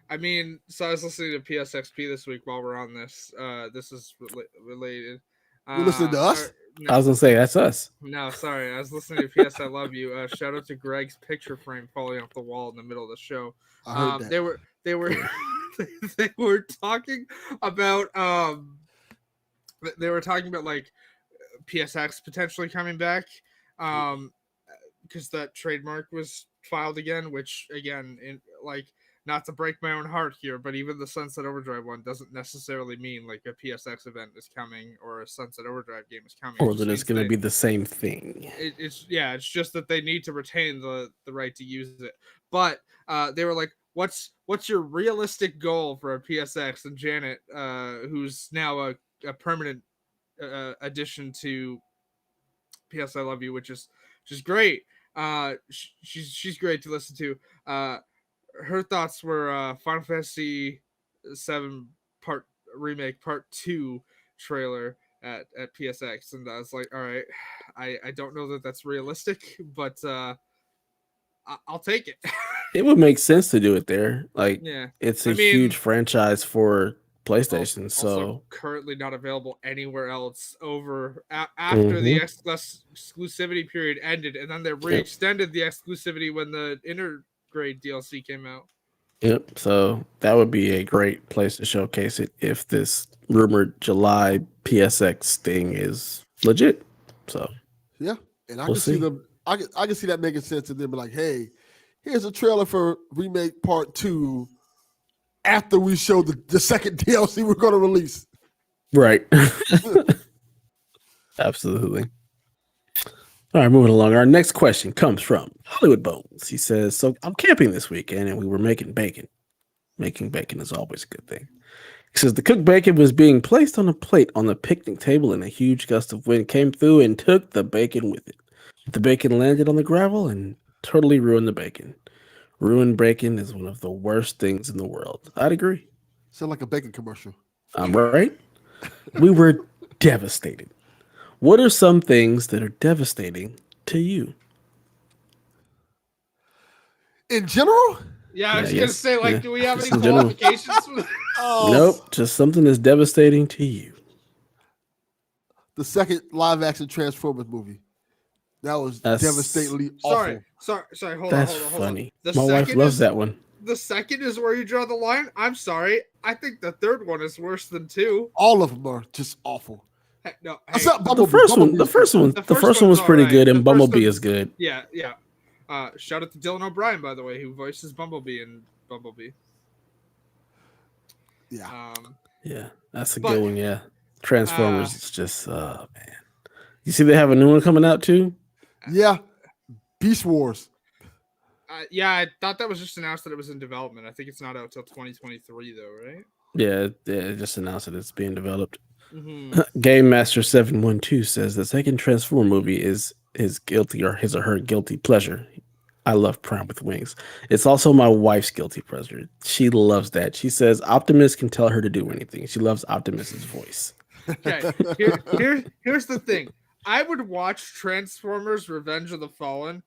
I mean, so I was listening to PSXP this week while we're on this. This is related. You listening to us? I was gonna say that's us. No, sorry. I was listening to PS I Love You. Shout out to Greg's picture frame falling off the wall in the middle of the show. I heard that. They were they were talking about they were talking about like PSX potentially coming back because that trademark was filed again, which again like not to break my own heart here, but even the Sunset Overdrive one doesn't necessarily mean like a PSX event is coming or a Sunset Overdrive game is coming. Or that it's going to be the same thing. It's just that they need to retain the right to use it. But they were like, what's your realistic goal for a PSX? And Janet, who's now a permanent addition to PS I Love You, which is great. She's great to listen to. Her thoughts were Final Fantasy 7 remake part 2 trailer at PSX, and I was like, all right, I don't know that that's realistic, but I'll take it. It would make sense to do it there. Like, Yeah, it's a huge franchise for PlayStation. Also currently not available anywhere else over after the exclusivity period ended, and then they re-extended the exclusivity when the Intergrade DLC came out. Yep. So that would be a great place to showcase it if this rumored July PSX thing is legit. So yeah, and I can see them. I can see that making sense, and then be like, hey, here's a trailer for remake part 2. After we show the second DLC we're going to release. Right. Absolutely. All right, moving along. Our next question comes from Hollywood Bones. He says, so I'm camping this weekend and we were making bacon. Making bacon is always a good thing. He says the cooked bacon was being placed on a plate on the picnic table and a huge gust of wind came through and took the bacon with it. The bacon landed on the gravel and totally ruined the bacon. Ruined bacon is one of the worst things in the world. I'd agree. Sound like a bacon commercial. I'm right. We were devastated. What are some things that are devastating to you? In general? Yeah, I was going to say, like, do we have any qualifications? Nope, just something that's devastating to you. The second live-action Transformers movie. That was devastatingly awful. Sorry, hold on. That's funny. My wife loves that one. The second is where you draw the line. I'm sorry. I think the third one is worse than 2. All of them are just awful. Hey, no, the first one was pretty good, and Bumblebee is good. Yeah. Shout out to Dylan O'Brien, by the way, who voices Bumblebee in Bumblebee. Yeah. Yeah, that's a good one. Yeah, Transformers. It's just, man. You see, they have a new one coming out too. Yeah, Beast Wars. Yeah, I thought that was just announced that it was in development. I think it's not out till 2023, though, right? Yeah, they just announced that it's being developed. Mm-hmm. Game Master 712 says the second Transformer movie is his guilty or his or her guilty pleasure. I love Prime with Wings. It's also my wife's guilty pleasure. She loves that. She says Optimus can tell her to do anything. She loves Optimus's voice. Okay, here's the thing. I would watch Transformers: Revenge of the Fallen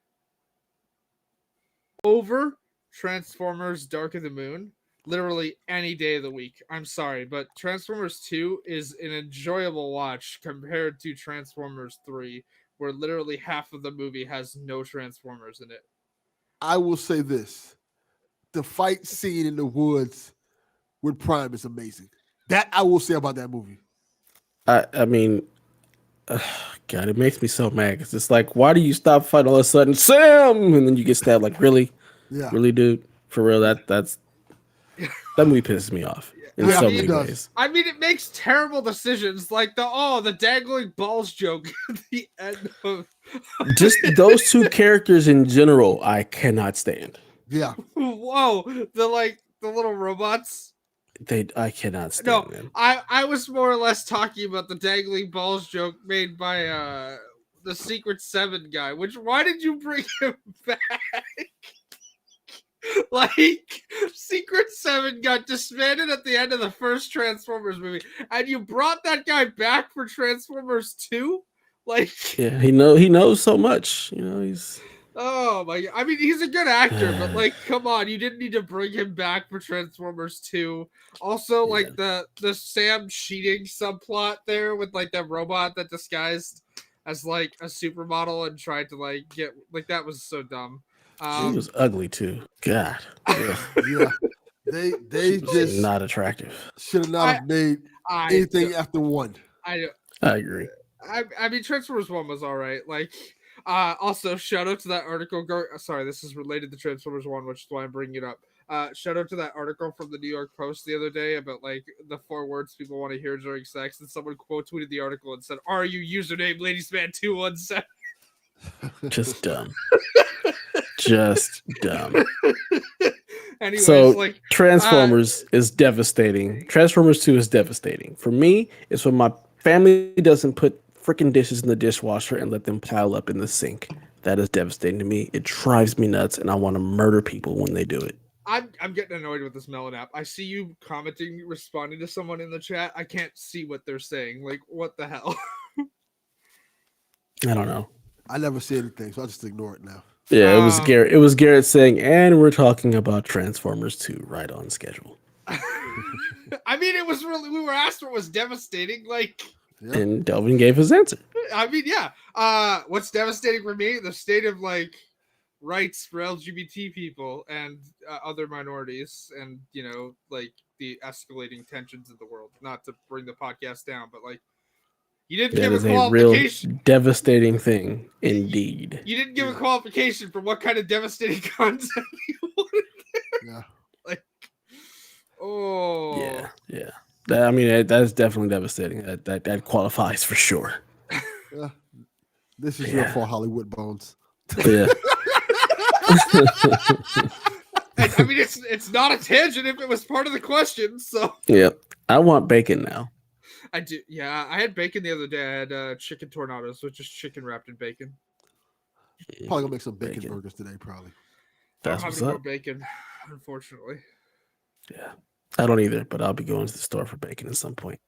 over Transformers: Dark of the Moon literally any day of the week. I'm sorry, but Transformers 2 is an enjoyable watch compared to Transformers 3, where literally half of the movie has no Transformers in it. I will say this: the fight scene in the woods with Prime is amazing. That I will say about that movie. I mean, God, it makes me so mad. Cause it's like, why do you stop fighting all of a sudden, Sam? And then you get stabbed. Like, really, Yeah, really, dude, for real. That movie pisses me off in yeah, so it many does. ways. I mean, it makes terrible decisions, like the dangling balls joke at the end of. Just those two characters in general, I cannot stand. Yeah, Whoa, the little robots. I cannot No, stand them. I was more or less talking about the dangling balls joke made by the Secret Seven guy. Why did you bring him back? Like, Secret Seven got disbanded at the end of the first Transformers movie, and you brought that guy back for Transformers 2? Like, Yeah, he knows so much. He's oh my god. I mean, he's a good actor, but like, come on, you didn't need to bring him back for Transformers 2. Also, yeah. like the Sam cheating subplot there with like that robot that disguised as like a supermodel and tried to like get like that was so dumb. She was ugly too. God, yeah. They just not attractive. should not have made anything after one. I agree. I mean, Transformers 1 was all right. Like, also shout out to that article. Sorry, this is related to Transformers 1, which is why I'm bringing it up. Shout out to that article from the New York Post the other day about like the 4 words people want to hear during sex, and someone quote tweeted the article and said, "Are you username ladiesman217?" Just dumb. Just dumb. Anyways, so like Transformers is devastating. Transformers 2 is devastating. For me, it's when my family doesn't put freaking dishes in the dishwasher and let them pile up in the sink. That is devastating to me. It drives me nuts, and I want to murder people when they do it. I'm getting annoyed with this Melon app. I see you commenting, responding to someone in the chat. I can't see what they're saying. Like, what the hell? I don't know. I never see anything, so I just ignore it now. Yeah, it was Garrett. It was Garrett saying, and we're talking about Transformers 2 right on schedule. I mean, it was really, we were asked what was devastating. Like, yeah. And Delvin gave his answer. I mean, yeah. What's devastating for me? The state of like rights for LGBT people and other minorities, and like the escalating tensions in the world. Not to bring the podcast down, but like, you didn't give a qualification. Real devastating thing, indeed. You didn't give a qualification for what kind of devastating content you wanted there. Yeah. Like, oh. Yeah. I mean, that's definitely devastating. That qualifies for sure. Yeah. This is your fault, Hollywood Bones. Yeah. I mean, it's not a tangent if it was part of the question. So yeah, I want bacon now. I do. Yeah, I had bacon the other day. I had chicken tornadoes, which is chicken wrapped in bacon. Probably gonna make some bacon burgers today. Probably. I don't have any more bacon, unfortunately. Yeah, I don't either, but I'll be going to the store for bacon at some point.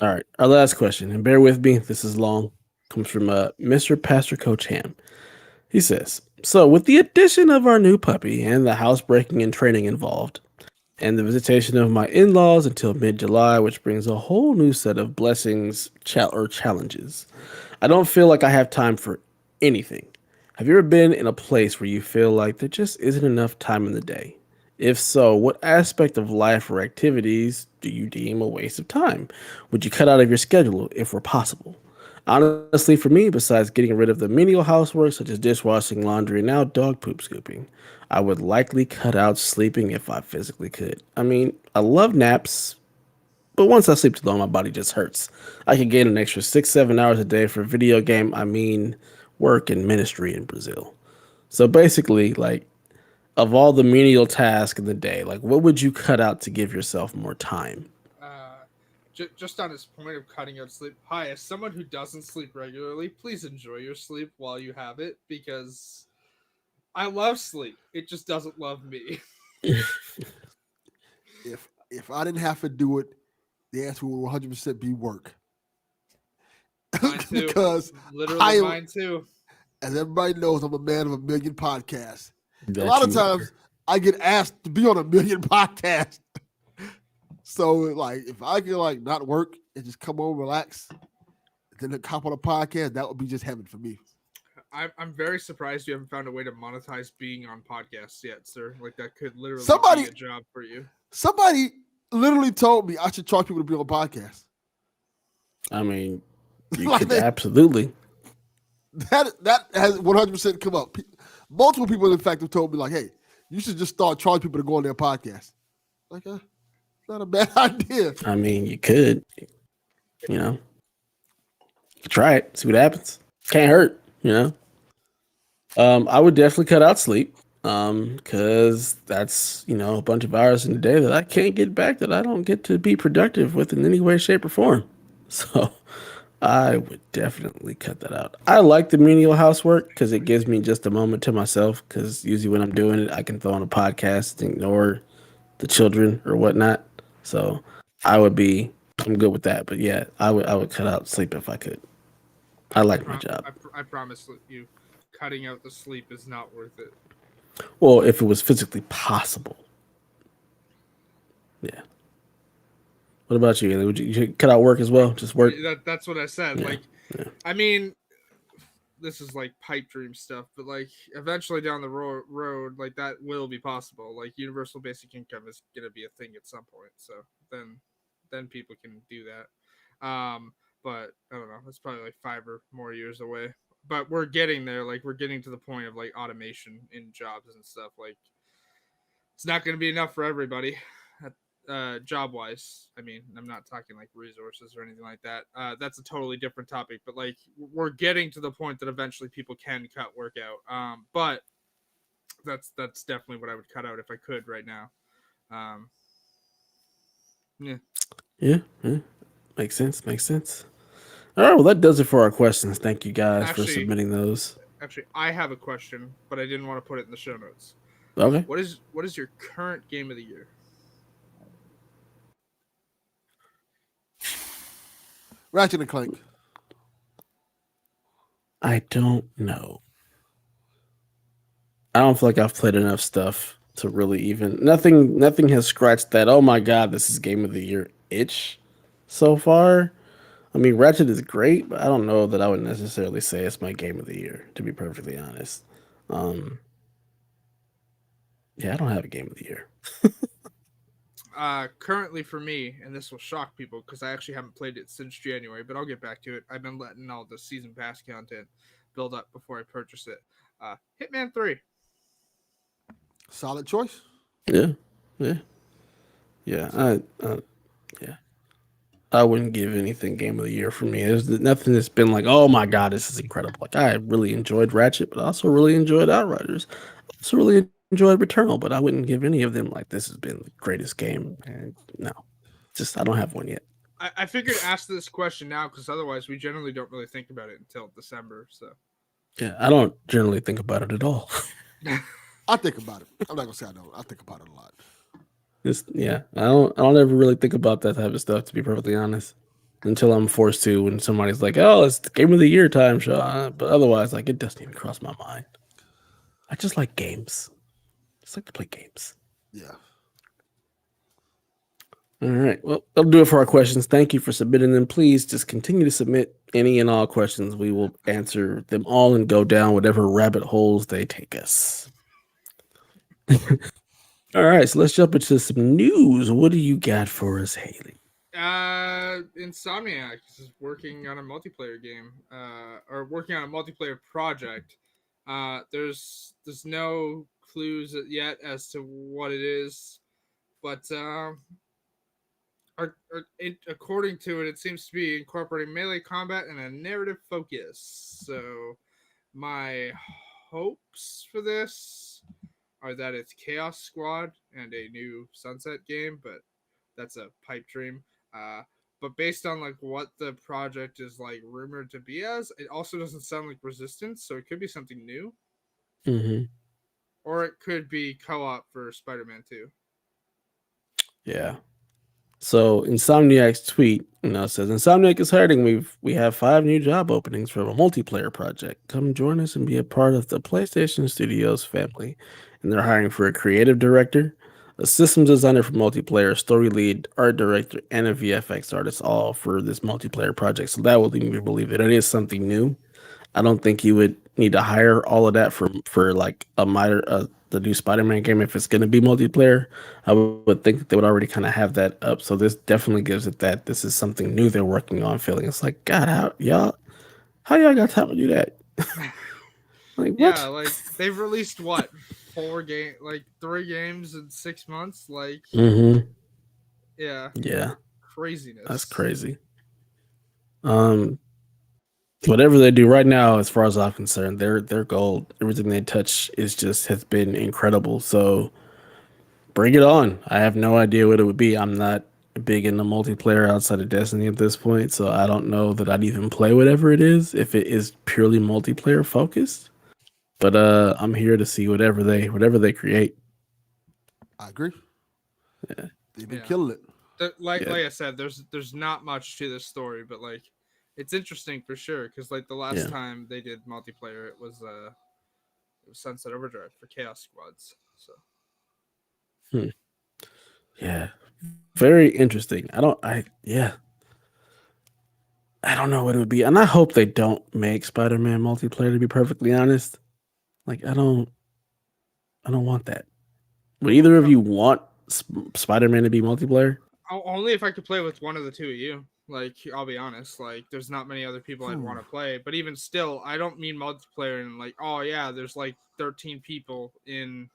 All right, our last question, and bear with me, this is long. Comes from Mr. Pastor Coach Ham. He says, so with the addition of our new puppy and the housebreaking and training involved, and the visitation of my in-laws until mid-July, which brings a whole new set of blessings or challenges, I don't feel like I have time for anything. Have you ever been in a place where you feel like there just isn't enough time in the day? If so, what aspect of life or activities do you deem a waste of time? Would you cut out of your schedule if were possible? Honestly, for me, besides getting rid of the menial housework such as dishwashing, laundry, and now dog poop scooping, I would likely cut out sleeping if I physically could. I mean, I love naps, but once I sleep too long, my body just hurts. I could gain an extra 6-7 hours a day for video game, work and ministry in Brazil. So basically, like, of all the menial tasks in the day, like, what would you cut out to give yourself more time? Just on his point of cutting out sleep. Hi, as someone who doesn't sleep regularly, please enjoy your sleep while you have it, because I love sleep. It just doesn't love me. If I didn't have to do it, the answer would 100% be work. Mine too. Because Literally mine too. As everybody knows, I'm a man of a million podcasts. A That lot of you are. times I get asked to be on a million podcasts. So like if I can like not work and just come home, relax, then hop on a podcast, that would be just heaven for me. I'm very surprised you haven't found a way to monetize being on podcasts yet, sir. Like that could literally be a job for you. Somebody literally told me I should charge people to be on podcasts. I mean, you could absolutely. That has 100% come up. Multiple people, in fact, have told me like, "Hey, you should just start charging people to go on their podcast." Like, not a bad idea. I mean, you could. You know, try it, see what happens. Can't hurt. You know. I would definitely cut out sleep. Because that's a bunch of hours in the day that I can't get back, that I don't get to be productive with in any way, shape, or form. So I would definitely cut that out. I like the menial housework because it gives me just a moment to myself. Because usually when I'm doing it, I can throw on a podcast and ignore the children or whatnot. So I'm good with that. But yeah, I would cut out sleep if I could. I like my job. I promise you, cutting out the sleep is not worth it. Well, if it was physically possible. Yeah. What about you? Would you cut out work as well? Just work? That's what I said. Yeah. Like, Yeah. I mean, this is like pipe dream stuff, but like eventually down the road, like that will be possible. Like universal basic income is gonna be a thing at some point. So then people can do that. But I don't know. It's probably like 5 or more years away. But we're getting there. Like we're getting to the point of like automation in jobs and stuff. Like it's not going to be enough for everybody. Job wise, I mean, I'm not talking like resources or anything like that. That's a totally different topic. But like we're getting to the point that eventually people can cut work out. But that's definitely what I would cut out if I could right now. Yeah. Makes sense. All right, well, that does it for our questions. Thank you guys for submitting those. Actually, I have a question, but I didn't want to put it in the show notes. Okay. What is your current game of the year? Ratchet and Clank. I don't know. I don't feel like I've played enough stuff to really even nothing has scratched that, oh my god, this is game of the year itch so far. I mean, Ratchet is great, but I don't know that I would necessarily say it's my game of the year, to be perfectly honest. Yeah, I don't have a game of the year. Currently for me, and this will shock people because I actually haven't played it since January, but I'll get back to it. I've been letting all the season pass content build up before I purchase it. Hitman 3. Solid choice. Yeah. I wouldn't give anything game of the year for me. There's nothing that's been like, oh my god, this is incredible. Like I really enjoyed Ratchet, but I also really enjoyed Outriders. I also really enjoyed Returnal, but I wouldn't give any of them like this has been the greatest game. And no, just I don't have one yet. I figured to ask this question now because otherwise we generally don't really think about it until December. So yeah, I don't generally think about it at all. I think about it. I'm not gonna say I don't. I think about it a lot. I don't ever really think about that type of stuff, to be perfectly honest, until I'm forced to when somebody's like, oh, it's the game of the year time, Sean. But otherwise, like, it doesn't even cross my mind. I just like games. I just like to play games. Yeah. All right. Well, that'll do it for our questions. Thank you for submitting them. Please just continue to submit any and all questions. We will answer them all and go down whatever rabbit holes they take us. All right, so let's jump into some news. What do you got for us, Haley? Insomniac is working on a multiplayer game, or working on a multiplayer project. There's no clues yet as to what it is, but according to it, it seems to be incorporating melee combat and a narrative focus. So, my hopes for this are that it's Chaos Squad and a new Sunset game, but that's a pipe dream. But based on like what the project is like rumored to be as, it also doesn't sound like Resistance, so it could be something new. Mm-hmm. Or it could be co-op for Spider-Man 2. Yeah. So Insomniac's tweet It says Insomniac is hurting. We have 5 new job openings for a multiplayer project. Come join us and be a part of the PlayStation Studios family. And they're hiring for a creative director, a systems designer for multiplayer, story lead, art director, and a VFX artist, all for this multiplayer project. So that would lead me to believe that it is something new. I don't think you would need to hire all of that for like a minor the new Spider-Man game if it's going to be multiplayer. I would think that they would already kind of have that up. So this definitely gives it that this is something new they're working on. Feeling it's like God, how y'all got time to do that? Like Yeah, what? like they've released what 3 games in 6 months. Like, Mm-hmm. yeah, Yeah, that's craziness. crazy. Um, whatever they do right now, as far as I'm concerned, they're gold. Everything they touch is just has been incredible. So bring it on. I have no idea what it would be. I'm not big into multiplayer outside of Destiny at this point, so I don't know that I'd even play whatever it is if it is purely multiplayer focused. But I'm here to see whatever they create. I agree. Yeah. They've been Yeah, killing it. Yeah. like I said, there's not much to this story, but like it's interesting for sure because like the last Yeah. time they did multiplayer, it was Sunset Overdrive for Chaos Squads. So Hmm. Yeah. Very interesting. I don't know what it would be. And I hope they don't make Spider-Man multiplayer to be perfectly honest. Like I don't want that. Would either of no, you want Spider-Man to be multiplayer? only if I could play with one of the two of you. Like, I'll be honest, like there's not many other people I'd want to play. But even still, I don't mean multiplayer and like, oh yeah, there's like 13 people in.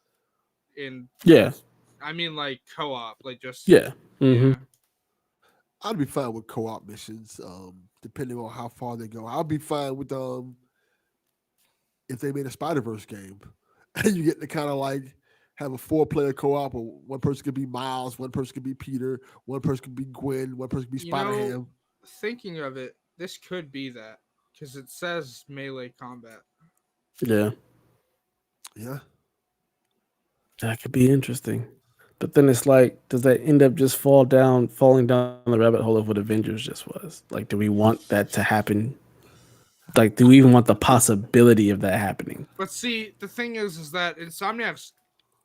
Yeah. I mean like co-op, like just Yeah. Mm-hmm. yeah. I'd be fine with co-op missions, depending on how far they go. I'll be fine with if they made a Spider Verse game, and you get to kind of like have a 4-player co-op, or one person could be Miles, one person could be Peter, one person could be Gwen, one person could be You Spider know, Ham. thinking of it, this could be that because it says melee combat. Yeah. Yeah, That could be interesting. But then it's like, does that end up just falling down the rabbit hole of what Avengers just was? Like, do we want that to happen? Like, do we even want the possibility of that happening? But see, the thing is that Insomniac's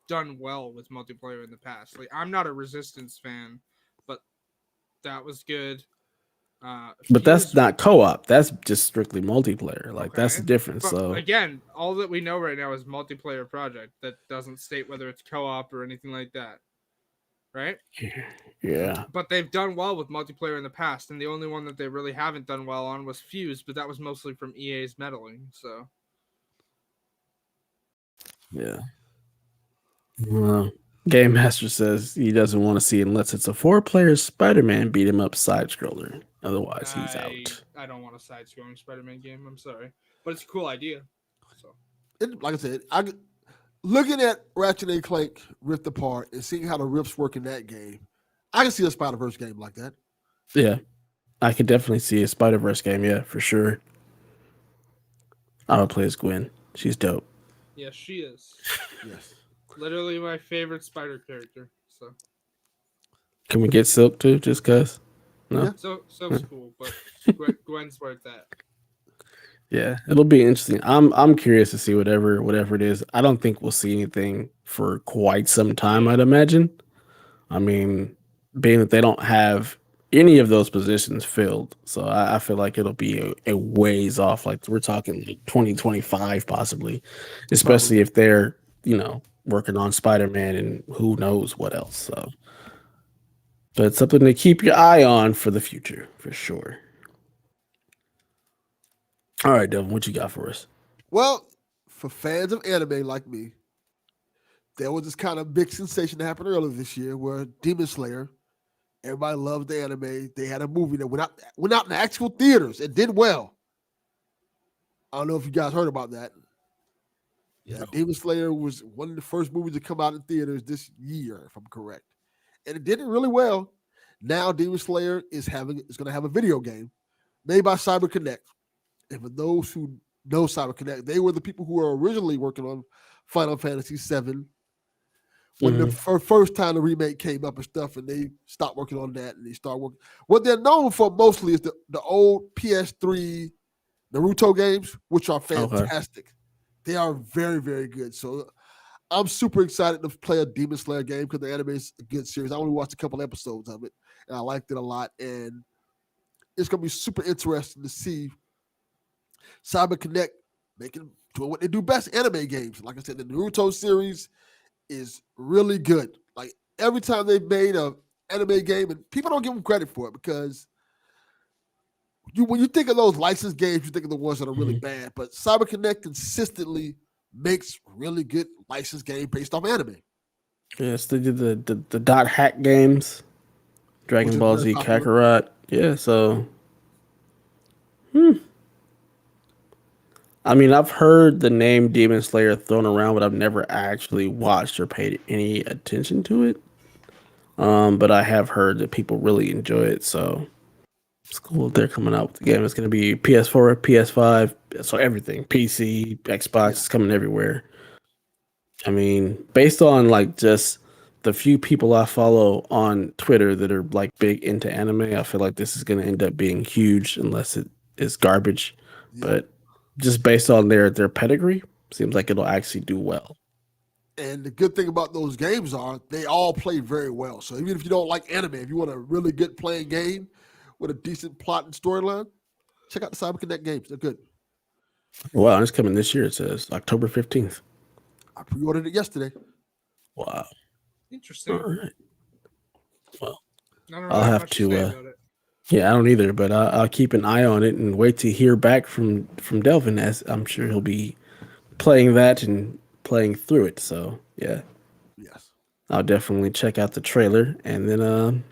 done well with multiplayer in the past. Like, I'm not a Resistance fan, but that was good. But that's Fuse, not co-op. That's just strictly multiplayer. Like, that's the okay. difference. But So, again, all that we know right now is multiplayer project that doesn't state whether it's co-op or anything like that, right? yeah, But they've done well with multiplayer in the past, and the only one that they really haven't done well on was Fuse, but that was mostly from EA's meddling. So yeah. Well, Game Master says he doesn't want to see it unless it's a 4-player Spider-Man beat 'em up side scroller. Otherwise, he's out. I don't want a side-scrolling Spider-Man game. I'm sorry, but it's a cool idea. So like I said, looking at Ratchet and Clank Rift Apart and seeing how the rifts work in that game, I can see a Spider Verse game like that. Yeah, I could definitely see a Spider-Verse game. Yeah, for sure. I would play as Gwen. She's dope. yes, she is Yes. literally my favorite Spider character. So Can we get Silk too? Just cause? No. Yeah. Soap's cool, but Gwen's worth that. Yeah, it'll be interesting. I'm curious to see whatever it is. I don't think we'll see anything for quite some time. Yeah. I'd imagine. I mean, being that they don't have any of those positions filled, so I feel like it'll be a ways off. Like we're talking like 2025 possibly, especially Probably. if they're working on Spider-Man and who knows what else. So, but it's something to keep your eye on for the future for sure. All right, Devin, what you got for us? Well, for fans of anime like me, there was this kind of big sensation that happened earlier this year where Demon Slayer, everybody loved the anime. They had a movie that went out in the actual theaters and did well. I don't know if you guys heard about that. Yeah, Demon Slayer was one of the first movies to come out in theaters this year, if I'm correct. And it did it really well. Now Demon Slayer is going to have a video game made by CyberConnect. And for those who know CyberConnect, they were the people who were originally working on Final Fantasy VII, when the Mhm. first time the remake came up and stuff, and they stopped working on that and they start working. What they're known for mostly is the old PS3 Naruto games, which are Okay. fantastic. They are very, very good. So I'm super excited to play a Demon Slayer game because the anime is a good series. I only watched a couple episodes of it, and I liked it a lot. And it's gonna be super interesting to see Cyber Connect doing what they do best, anime games. Like I said, the Naruto series is really good. Like every time they've made a anime game, and people don't give them credit for it because when you think of those licensed games, you think of the ones that are really Mhm. bad. But Cyber Connect consistently makes really good licensed game based off anime, Yes, they did the dot hack games, which Dragon is Ball very Z popular. Kakarot. Yeah, so I mean, I've heard the name Demon Slayer thrown around, but I've never actually watched or paid any attention to it. But I have heard that people really enjoy it, so it's cool that they're coming out with the game. It's going to be PS4, PS5, so everything, PC, Xbox, Yeah, it's coming everywhere. I mean, based on like just the few people I follow on Twitter that are like big into anime, I feel like this is going to end up being huge unless it is garbage. yeah. But just based on their pedigree, seems like it'll actually do well. And the good thing about those games are they all play very well. So even if you don't like anime, if you want a really good playing game with a decent plot and storyline, check out the Cyber Connect games. They're good. Wow, and it's coming this year. It says October 15th. I pre-ordered it yesterday. Wow. All Interesting. right. Well, I don't I'll really have have much to to. say about it. Yeah, I don't either, but I'll keep an eye on it and wait to hear back from Delvin, as I'm sure he'll be playing that and playing through it. So yeah, Yes. I'll definitely check out the trailer and then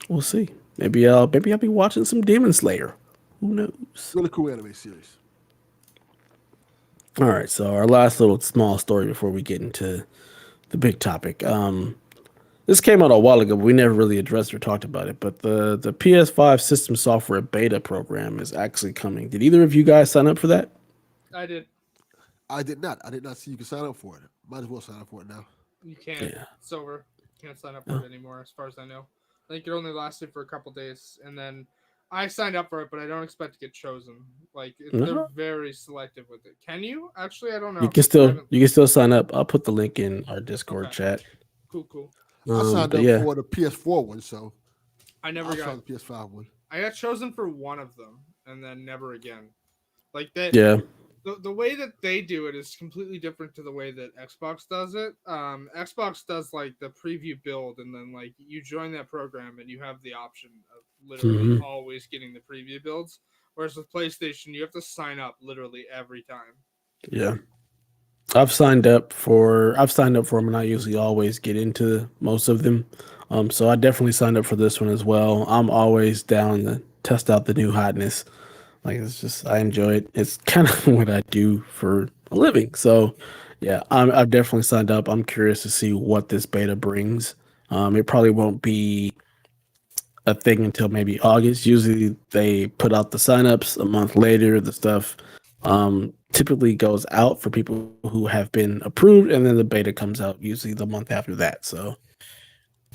we'll see. Maybe I'll be watching some Demon Slayer. Who knows? Really cool anime series. All right, so our last little small story before we get into the big topic. This came out a while ago, but we never really addressed or talked about it. But the PS5 system software beta program is actually coming. Did either of you guys sign up for that? I did. I did not. I did not see you can sign up for it. Might as well sign up for it now. You can't. Yeah. It's over. Can't sign up for Oh, it anymore, as far as I know. I think it only lasted for a couple days, and then I signed up for it, but I don't expect to get chosen. Like they're no, very selective with it. Can you? Actually, I don't you know. can I still haven't. you can still sign up. I'll put the link in our Discord Okay. chat. Cool. Cool. I signed But up yeah, for the PS4 one, so I never I'll try got. the PS5 one. I got chosen for one of them, and then never again. Like that. yeah, The way that they do it is completely different to the way that Xbox does it. Xbox does like the preview build, and then like you join that program and you have the option of literally hmm always getting the preview builds. Whereas with PlayStation, you have to sign up literally every time. yeah. I've signed up for them, and I usually always get into most of them. So I definitely signed up for this one as well. I'm always down to test out the new hotness. Like it's just I enjoy it. It's kind of what I do for a living. So yeah, I've definitely signed up. I'm curious to see what this beta brings. It probably won't be a thing until maybe August. Usually they put out the signups a month later. The stuff typically goes out for people who have been approved, and then the beta comes out usually the month after that. So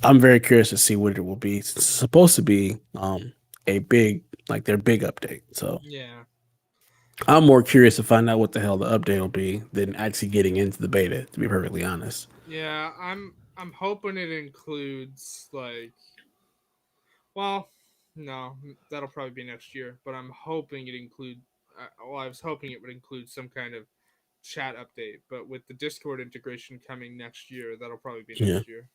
I'm very curious to see what it will be. It's supposed to be a big like their big update. So Yeah, I'm more curious to find out what the hell the update will be than actually getting into the beta. To be perfectly honest. yeah. I'm hoping it includes like, well, no, that'll probably be next year. But I'm hoping it include. Well, I was hoping it would include some kind of chat update, but with the Discord integration coming next year, that'll probably be Yeah. next year.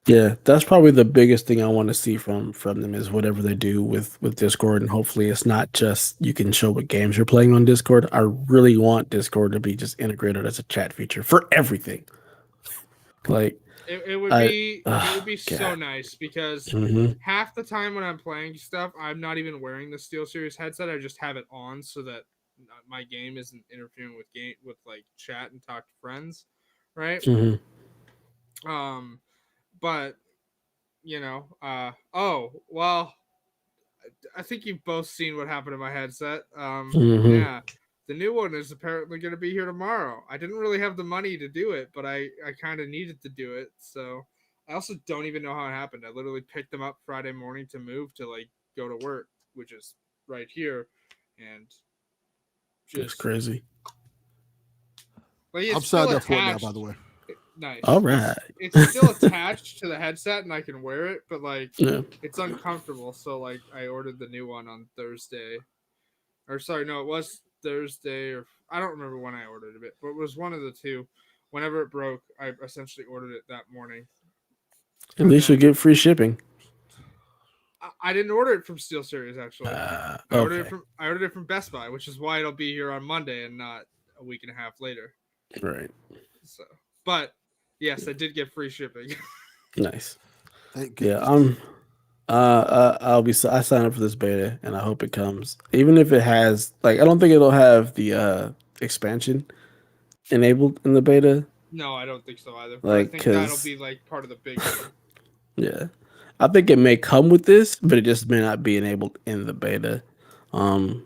Yeah, that's probably the biggest thing I want to see from them is whatever they do with Discord, and hopefully it's not just you can show what games you're playing on Discord. I really want Discord to be just integrated as a chat feature for everything. Like It would I, be so God, nice because hmm half the time when I'm playing stuff, I'm not even wearing the SteelSeries headset. I just have it on so that my game isn't interfering with game with like chat and talk to friends, right? hmm Um, but oh well, I think you've both seen what happened to my headset. hmm Yeah, the new one is apparently going to be here tomorrow. I didn't really have the money to do it, but I kind of needed to do it. So I also don't even know how it happened. I literally picked them up Friday morning to move to like go to work, which is right here, and It's just crazy. like I'm it's still signed up for it now, attached. by the way. Nice. All right. It's still attached to the headset, and I can wear it, but like Yeah. it's uncomfortable. So like I ordered the new one on Thursday, or sorry, no, it was Thursday, or I don't remember when I ordered it, but it was one of the two. Whenever it broke, I essentially ordered it that morning. At least you'll get free shipping. I didn't order it from SteelSeries actually. Okay. I ordered it from Best Buy, which is why it'll be here on Monday and not a week and a half later. Right. So, but yes, I did get free shipping. Nice. Thank Yeah, goodness. I signed up for this beta and I hope it comes. Even if it has like I don't think it'll have the expansion enabled in the beta. No, I don't think so either. But I Like think that'll cuz be like part of the big one. yeah. I think it may come with this, but it just may not be enabled in the beta.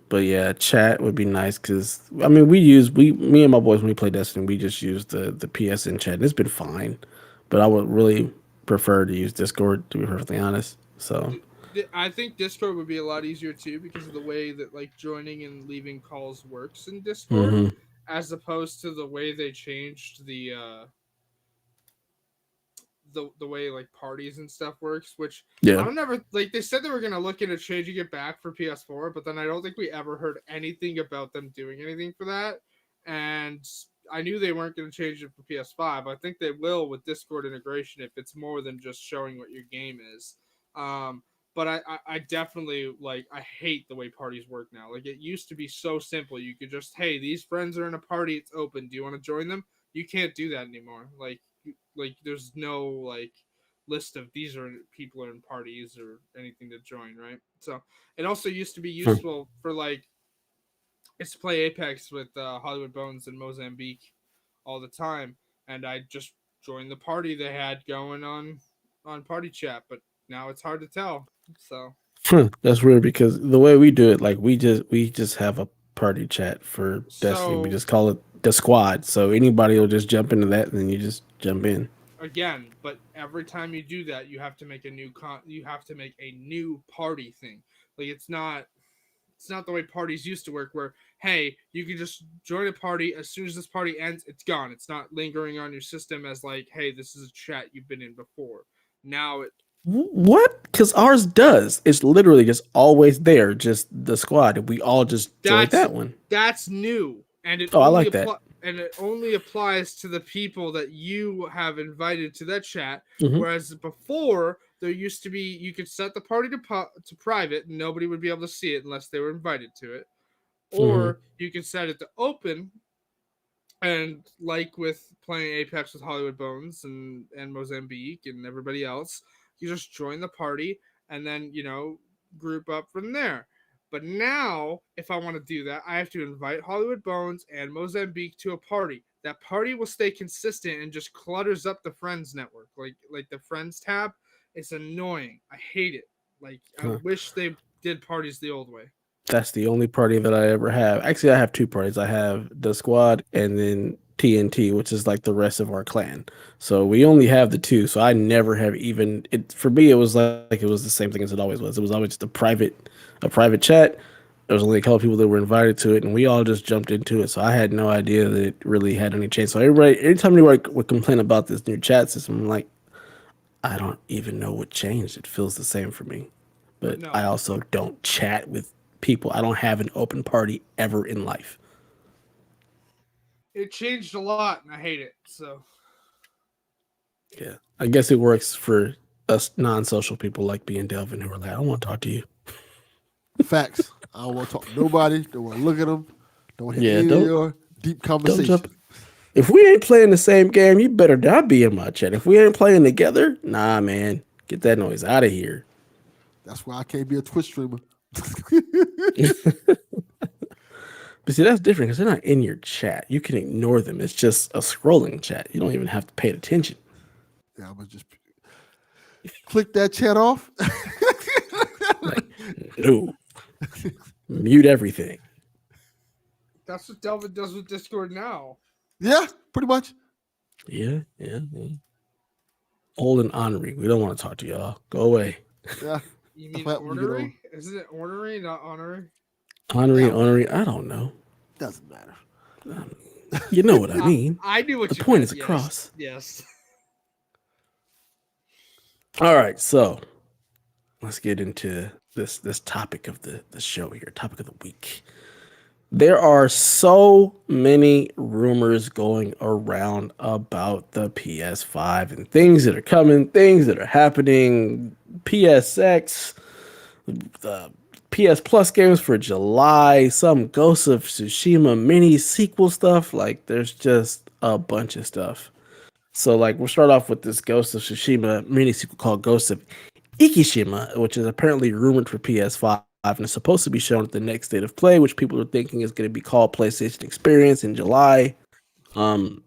But yeah, chat would be nice cuz I mean, me and my boys when we play Destiny, we just use the PSN chat. And it's been fine. But I would really prefer to use Discord to be perfectly honest. So, I think Discord would be a lot easier too because of the way that like joining and leaving calls works in Discord, mhm. as opposed to the way they changed the way like parties and stuff works. Which I Yeah. don't ever like. They said they were gonna look into changing it back for PS4, but then I don't think we ever heard anything about them doing anything for that. And I knew they weren't going to change it for PS5. I think they will with Discord integration if it's more than just showing what your game is. Um, but I definitely like I hate the way parties work now. Like it used to be so simple. You could just, hey, these friends are in a party, it's open. Do you want to join them? You can't do that anymore. Like there's no like list of these are people are in parties or anything to join, right? So it also used to be Hmm. useful for like it's to play Apex with Hollywood Bones and Mozambique all the time, and I just joined the party they had going on party chat, but now it's hard to tell. So That's weird because the way we do it, like we just have a party chat for Destiny. We so just call it the squad. So anybody will just jump into that, and then you just jump in. again, but every time you do that, you have to make you have to make a new party thing. Like it's not the way parties used to work where hey you can just join a party as soon as this party ends it's gone, it's not lingering on your system as like hey this is a chat you've been in before. Now it What? Because ours does. It's literally just always there, just the squad. We all just joined that's that one. that's new and Oh, I like that. it only applies to the people that you have invited to that chat, Hmm. whereas before there used to be you could set the party to private and nobody would be able to see it unless they were invited to it, Hmm. or you can set it to open. And like with playing Apex with Hollywood Bones and Mozambique and everybody else, you just join the party and then group up from there. But now, if I want to do that, I have to invite Hollywood Bones and Mozambique to a party. That party will stay consistent and just clutters up the friends network. Like the friends tab, it's annoying. I hate it. Like I Huh. wish they did parties the old way. That's the only party that I ever have. Actually, I have two parties. I have the squad and then TNT, which is like the rest of our clan. So we only have the two. So I never have even it for me. It was like it was the same thing as it always was. It was always just a private chat. There was only a couple people that were invited to it, and we all just jumped into it. So I had no idea that it really had any change. So everybody, anytime anybody would complain about this new chat system, I'm like, I don't even know what changed. It feels the same for me. But But I no, also don't chat with people. I don't have an open party ever in life. it changed a lot and I hate it. So Yeah. I guess it works for us non-social people like me and Delvin who are like, I don't want to talk to you. Facts. I don't want to talk to nobody. Don't want to look at them. Don't want to hear Yeah, any of your deep don't conversation. jump. If we ain't playing the same game, you better not be in my chat. If we ain't playing together, nah, man, get that noise out of here. That's why I can't be a Twitch streamer. But see, that's different because they're not in your chat. You can ignore them. It's just a scrolling chat. You don't even have to pay attention. Yeah, I'm gonna just click that chat off. Like, no, mute everything. That's what Delvin does with Discord now. Yeah, pretty much. Yeah. Old and honorary. We don't want to talk to y'all. Go away. Yeah, You that's mean what happens when you get old. ornery? Isn't it ornery, not honorary? Honorary. I don't know. Doesn't matter. You know what I mean. I knew what The you point meant. is across. Yes. All right, so let's get into this topic of the show here, topic of the week. There are so many rumors going around about the PS5 and things that are coming, things that are happening, PSX, the PS Plus games for July, some Ghost of Tsushima mini sequel stuff. Like, there's just a bunch of stuff. So, like, we'll start off with this Ghost of Tsushima mini sequel called Ghost of Ikishima, which is apparently rumored for PS5 and is supposed to be shown at the next State of Play, which people are thinking is going to be called PlayStation Experience in July. When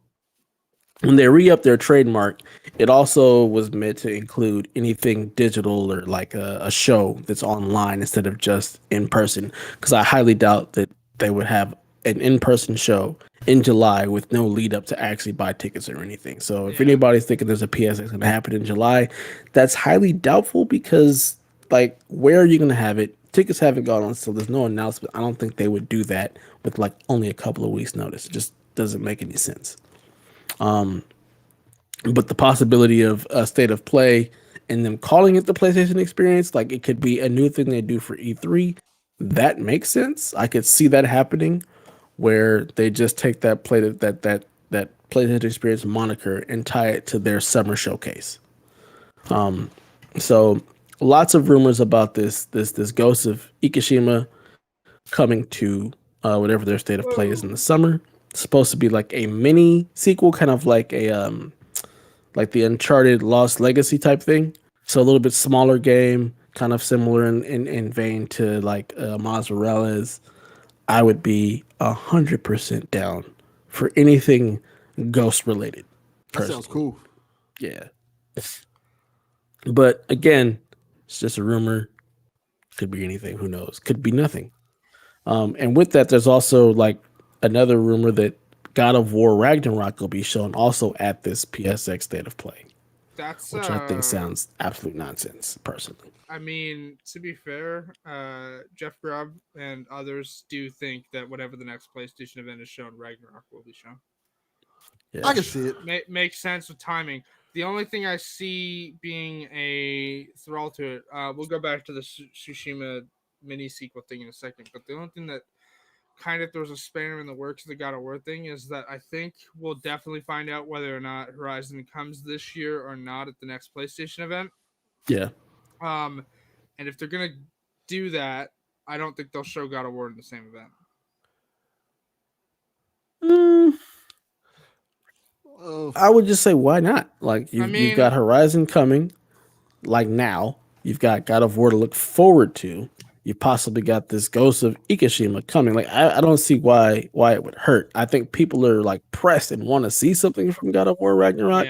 they re-upped their trademark, it also was meant to include anything digital or like a show that's online instead of just in person. Because I highly doubt that they would have an in-person show in July with no lead up to actually buy tickets or anything. So if anybody's thinking there's a PSX going to happen in July, that's highly doubtful because like where are you going to have it? Tickets haven't gone on, so there's no announcement. I don't think they would do that with like only a couple of weeks notice. It just doesn't make any sense. But the possibility of a State of Play and them calling it the PlayStation Experience, like it could be a new thing they do for E3, that makes sense. I could see that happening, where they just take that PlayStation Experience moniker and tie it to their summer showcase. So lots of rumors about this Ghost of Ikishima coming to whatever their State of Play is in the summer. It's supposed to be like a mini sequel, kind of like a like the Uncharted Lost Legacy type thing. So a little bit smaller game, kind of similar in vein to like Miles Morales. I would be 100% down for anything Ghost related. That sounds cool. Yeah. But again, it's just a rumor. Could be anything. Who knows? Could be nothing. And with that, there's also like another rumor that God of War Ragnarok will be shown also at this PSX State of Play, That's which I think sounds absolute nonsense, personally. I mean, to be fair, Jeff Grubb and others do think that whatever the next PlayStation event is shown, Ragnarok will be shown. Yeah. I can see it. Makes sense with timing. The only thing I see being a thrall to it, we'll go back to the Tsushima mini sequel thing in a second, but the only thing that kind of throws a spanner in the works of the God of War thing is that I think we'll definitely find out whether or not Horizon comes this year or not at the next PlayStation event. Yeah. And if they're gonna do that, I don't think they'll show God of War in the same event. I would just say, why not? Like, you've got Horizon coming, like now. You've got God of War to look forward to. You possibly got this Ghost of Ikishima coming. Like, I don't see why it would hurt. I think people are like pressed and want to see something from God of War Ragnarok,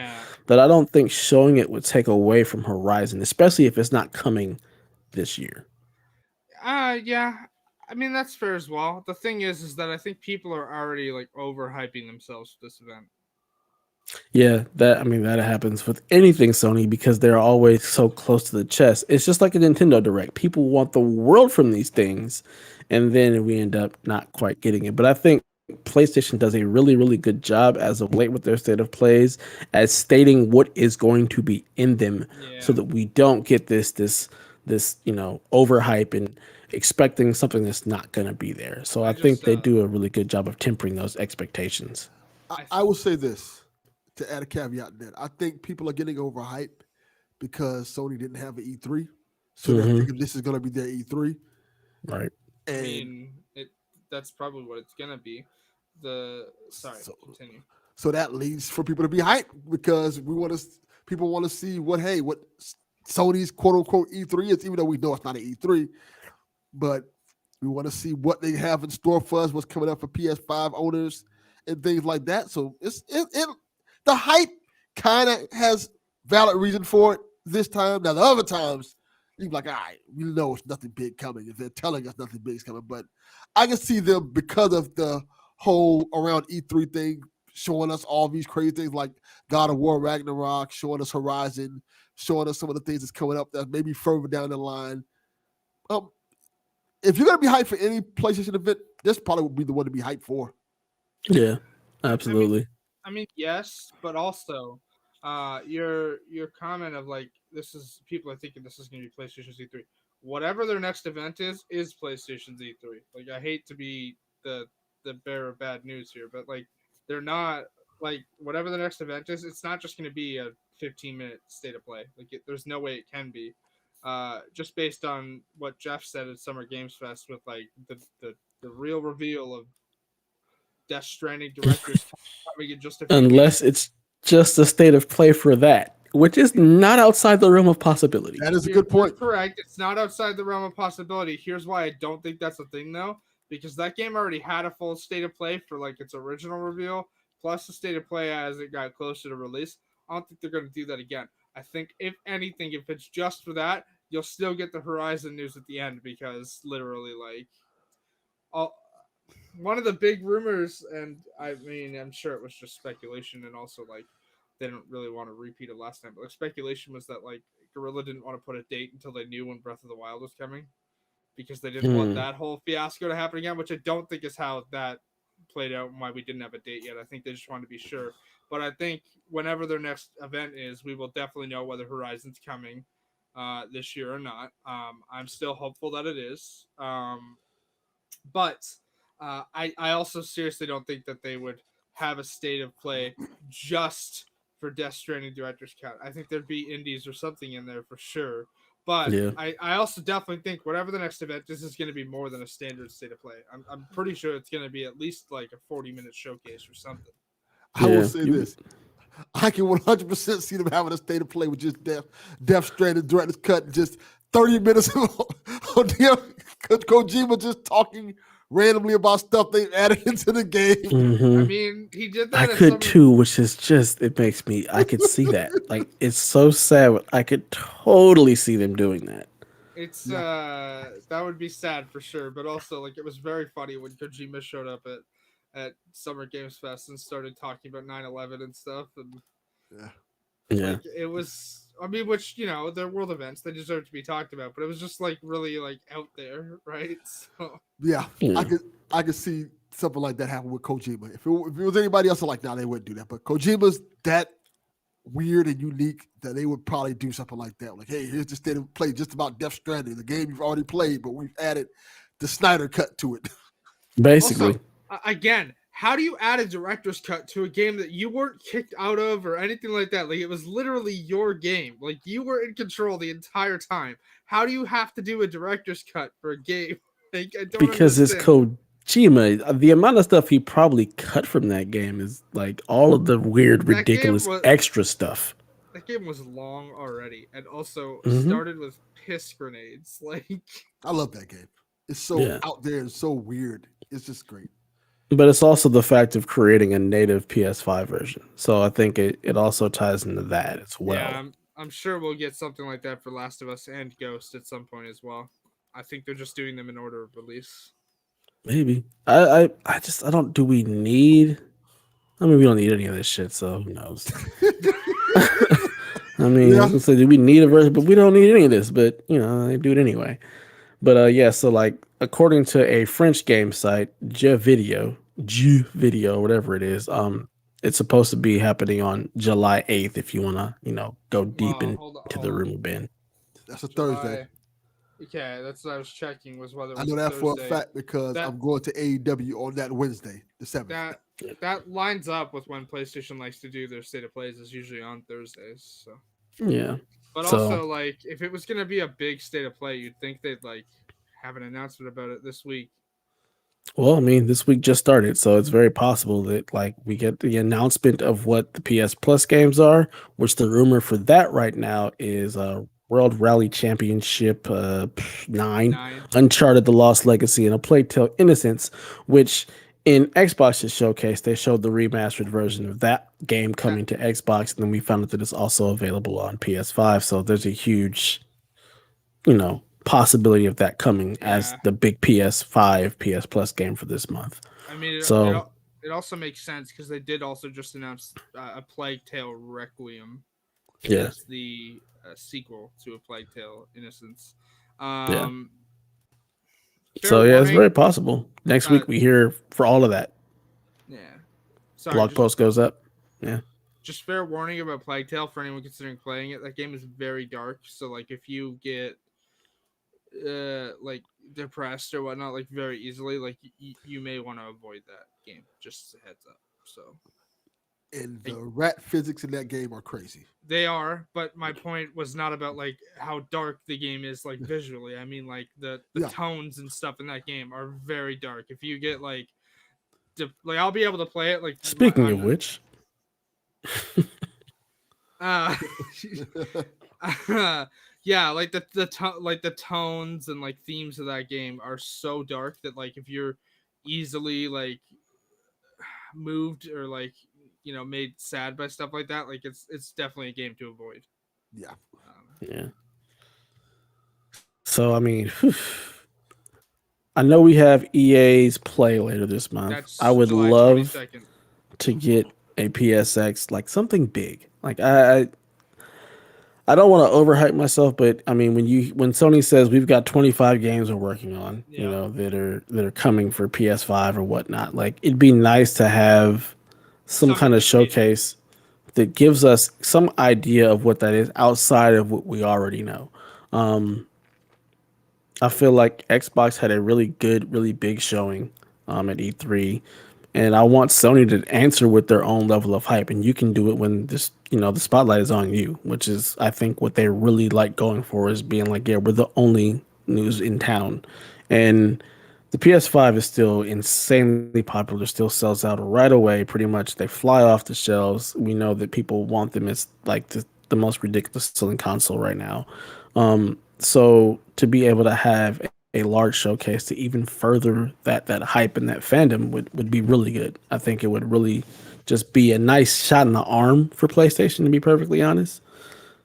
but I don't think showing it would take away from Horizon, especially if it's not coming this year. Yeah. I mean, that's fair as well. The thing is that I think people are already like overhyping themselves for this event. Yeah, that happens with anything Sony because they're always so close to the chest. It's just like a Nintendo Direct. People want the world from these things, and then we end up not quite getting it. But I think PlayStation does a really, really good job as of late with their State of Plays as stating what is going to be in them, so that we don't get this overhype and expecting something that's not going to be there. So I think they do a really good job of tempering those expectations. I will say this, to add a caveat to that. I think people are getting overhyped because Sony didn't have an E3. So they're thinking this is going to be their E3. Right. And I mean, that's probably what it's going to be. Continue. So that leads for people to be hyped because people want to see what Sony's quote unquote E3 is, even though we know it's not an E3, but we want to see what they have in store for us, what's coming up for PS5 owners and things like that. So the hype kind of has valid reason for it this time. Now, the other times, you're like, all right, we know it's nothing big coming if they're telling us nothing big is coming. But I can see them, because of the whole around E3 thing, showing us all these crazy things like God of War Ragnarok, showing us Horizon, showing us some of the things that's coming up that maybe further down the line. If you're gonna be hyped for any PlayStation event, this probably would be the one to be hyped for. Yeah, absolutely. I mean, yes, but also, your comment of like this is people are thinking this is going to be PlayStation's E3. Whatever their next event is PlayStation's E3. Like, I hate to be the bearer of bad news here, but like they're not like whatever the next event is. It's not just going to be a 15-minute state of play. Like, there's no way it can be. Just based on what Jeff said at Summer Games Fest with like the real reveal of Death Stranding directors coming in just a few Unless it's just a state of play for that, which is not outside the realm of possibility. That is a good point. Correct. It's not outside the realm of possibility. Here's why I don't think that's a thing, though, because that game already had a full state of play for like its original reveal, plus the state of play as it got closer to release. I don't think they're going to do that again. I think, if anything, if it's just for that, you'll still get the Horizon news at the end because literally, like, one of the big rumors, and I mean, I'm sure it was just speculation, and also like they didn't really want to repeat it last time. But like, speculation was that like Guerrilla didn't want to put a date until they knew when Breath of the Wild was coming, because they didn't want that whole fiasco to happen again. Which I don't think is how that played out and why we didn't have a date yet. I think they just wanted to be sure. But I think whenever their next event is, we will definitely know whether Horizon's coming this year or not. I'm still hopeful that it is. But I also seriously don't think that they would have a state of play just for Death Stranding Director's Cut. I think there'd be indies or something in there for sure. But yeah. I also definitely think whatever the next event, this is going to be more than a standard state of play. I'm pretty sure it's going to be at least like a 40-minute showcase or something. I will say this. I can 100% see them having a state of play with just Death Stranding Director's Cut, just 30 minutes of Kojima just talking randomly about stuff they added into the game. Mm-hmm. I mean, he did that. I could too, which is just, it makes me, I could see that. Like, it's so sad. I could totally see them doing that. It's, that would be sad for sure. But also, like, it was very funny when Kojima showed up at Summer Games Fest and started talking about 9/11 and stuff. And like, it was, I mean, which, you know, they're world events, they deserve to be talked about, but it was just like really like out there, right? So I could see something like that happen with Kojima. If it was anybody else, I'm like, they wouldn't do that. But Kojima's that weird and unique that they would probably do something like that. Like, hey, here's the state of play just about Death Stranding, the game you've already played, but we've added the Snyder cut to it. Basically. Also, again, how do you add a director's cut to a game that you weren't kicked out of or anything like that? Like, it was literally your game. Like, you were in control the entire time. How do you have to do a director's cut for a game? Like, I don't because understand. It's Kojima. The amount of stuff he probably cut from that game is like all of the weird, ridiculous extra stuff. That game was long already, and also started with piss grenades. Like, I love that game. It's so out there and so weird. It's just great. But it's also the fact of creating a native PS5 version. So I think it also ties into that as well. Yeah, I'm sure we'll get something like that for Last of Us and Ghost at some point as well. I think they're just doing them in order of release. Maybe. I don't. Do we need? I mean, we don't need any of this shit. So who knows? I mean, I was gonna say, do we need a version? But we don't need any of this. But you know, they do it anyway. But so like according to a French game site, Jeux Video, whatever it is, it's supposed to be happening on July 8th. If you wanna, go deep into the rumor bin. That's a Thursday. Okay, that's what I was checking. Was whether it was I know that Thursday. for a fact because I'm going to AEW on that Wednesday, the 7th. That lines up with when PlayStation likes to do their state of plays. Is usually on Thursdays. So yeah. But also, like, if it was going to be a big state of play, you'd think they'd, like, have an announcement about it this week. Well, I mean, this week just started, so it's very possible that, like, we get the announcement of what the PS Plus games are, which the rumor for that right now is World Rally Championship 9, Uncharted The Lost Legacy, and A Plague Tale Innocence, which in Xbox's showcase, they showed the remastered version of that game coming to Xbox, and then we found out that it's also available on PS5. So there's a huge, possibility of that coming as the big PS5, PS Plus game for this month. I mean, So it also makes sense because they did also just announce a Plague Tale Requiem yeah, as the sequel to a Plague Tale Innocence. yeah. Um, fair So yeah, it's very warning. possible. Next Uh, week we hear for all of that. yeah. Sorry, Blog post goes up. Yeah. just fair warning about Plague Tale for anyone considering playing it. That game is very dark, so like if you get like depressed or whatnot like very easily, like you may want to avoid that game. Just a heads up. So And the rat physics in that game are crazy. they are, but my point was not about like how dark the game is like visually. I mean like the tones and stuff in that game are very dark. If you get like I'll be able to play it like Speaking of which, yeah, like the tones and like themes of that game are so dark that like if you're easily like moved or like made sad by stuff like that, like it's definitely a game to avoid. Yeah. yeah. So I mean, I know we have EA's Play later this month. That's I would July love 22nd. to get a PSX, like something big. Like I don't want to overhype myself, but I mean when Sony says we've got 25 games we're working on, that are coming for PS5 or whatnot, like it'd be nice to have some kind of showcase that gives us some idea of what that is outside of what we already know. I feel like Xbox had a really good, really big showing at E3, and I want Sony to answer with their own level of hype. And you can do it when the spotlight is on you, which is I think what they really like going for is being like, yeah, we're the only news in town, and the PS5 is still insanely popular. Still sells out right away. Pretty much, they fly off the shelves. We know that people want them. It's like the most ridiculous selling console right now. So to be able to have a large showcase to even further that hype and that fandom would be really good. I think it would really just be a nice shot in the arm for PlayStation, to be perfectly honest.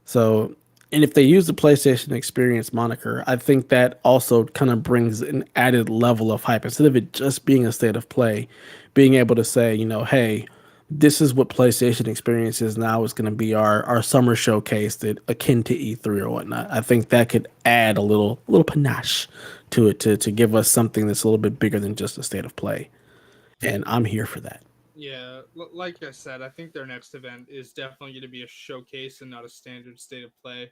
So, and if they use the PlayStation Experience moniker, I think that also kind of brings an added level of hype. Instead of it just being a state of play, being able to say, hey, this is what PlayStation Experience is now. Is going to be our summer showcase that akin to E3 or whatnot. I think that could add a little panache to it to give us something that's a little bit bigger than just a state of play. And I'm here for that. Yeah, like I said, I think their next event is definitely going to be a showcase and not a standard state of play.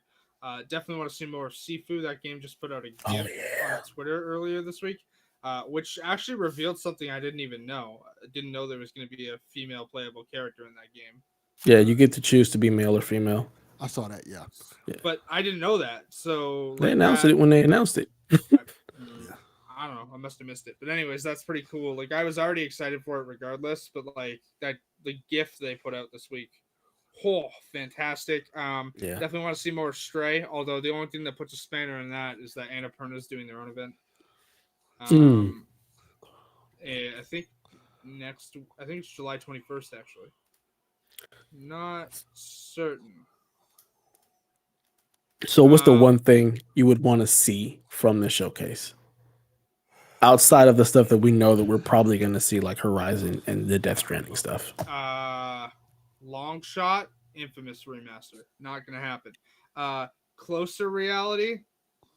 Definitely want to see more of Sifu. That game just put out a GIF on Twitter earlier this week, which actually revealed something I didn't even know. I didn't know there was going to be a female playable character in that game. Yeah, you get to choose to be male or female. I saw that, yeah. But I didn't know that. So they announced it when they announced it. I don't know. I must have missed it. But anyways, that's pretty cool. Like I was already excited for it regardless, but like the GIF they put out this week. Oh, fantastic. Definitely want to see more Stray, although the only thing that puts a spanner in that is that Annapurna's doing their own event. I think it's July 21st actually. Not certain. So what's the one thing you would want to see from the showcase? Outside of the stuff that we know that we're probably going to see, like Horizon and the Death Stranding stuff. Long shot, Infamous remaster. Not going to happen. Closer reality,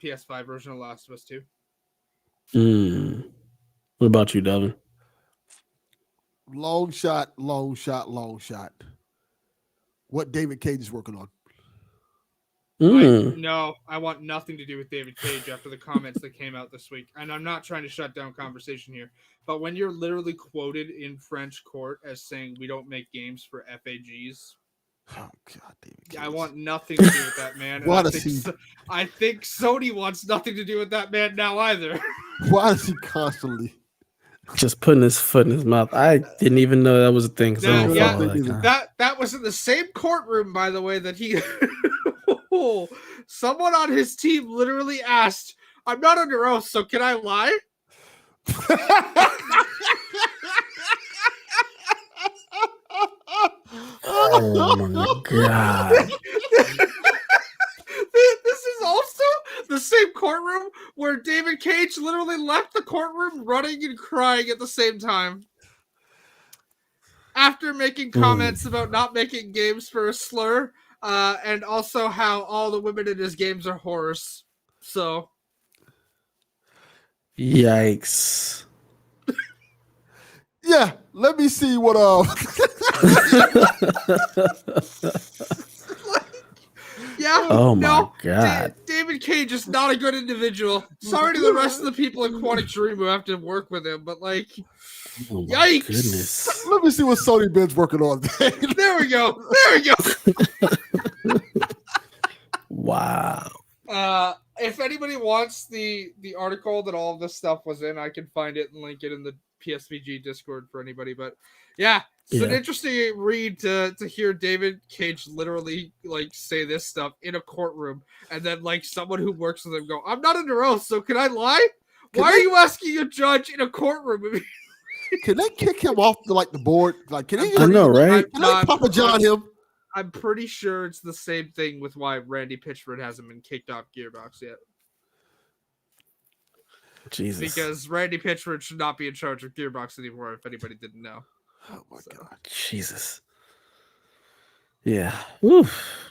PS5 version of Last of Us 2. What about you, Delvin? Long shot. What David Cage is working on. No, I want nothing to do with David Cage after the comments that came out this week. And I'm not trying to shut down conversation here, but when you're literally quoted in French court as saying we don't make games for FAGs, oh God, David Cage. I want nothing to do with that man. I think Sony wants nothing to do with that man now either. Why does he constantly just putting his foot in his mouth? I didn't even know that was a thing. So that was in the same courtroom, by the way, that he someone on his team literally asked, "I'm not under oath, so can I lie?" Oh my God. the same courtroom where David Cage literally left the courtroom running and crying at the same time. After making comments about not making games for a slur, and also how all the women in his games are whores. So, Yikes. Yeah, let me see what yeah. Oh my God. David Cage is not a good individual. Sorry to the rest of the people in Quantic Dream who have to work with him, but like, Oh my yikes! goodness. Let me see what Sony Ben's working on. There we go. There we go. Wow. If anybody wants the article that all of this stuff was in, I can find it and link it in the PSVG Discord for anybody. But yeah, it's an interesting read to hear David Cage literally like say this stuff in a courtroom, and then like someone who works with him go, "I'm not under oath, so can I lie? Why are you asking a judge in a courtroom?" Can they kick him off the board? Like, can they? I know, right? Can they Papa John him? I'm pretty sure it's the same thing with why Randy Pitchford hasn't been kicked off Gearbox yet. Jesus. Because Randy Pitchford should not be in charge of Gearbox anymore, if anybody didn't know. Oh my God. Jesus. Yeah. Oof.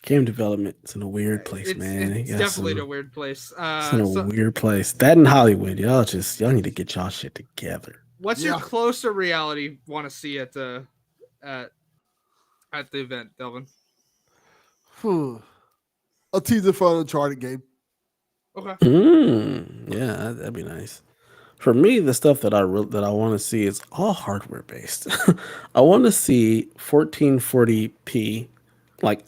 Game development is in a weird place, man. It's definitely in a weird place. It's in a weird place. That in Hollywood, y'all need to get y'all shit together. What's your closer reality want to see at the event, Delvin? A teaser for an Uncharted game. Okay. Yeah, that'd be nice. For me, the stuff that I want to see is all hardware based. I want to see 1440p, like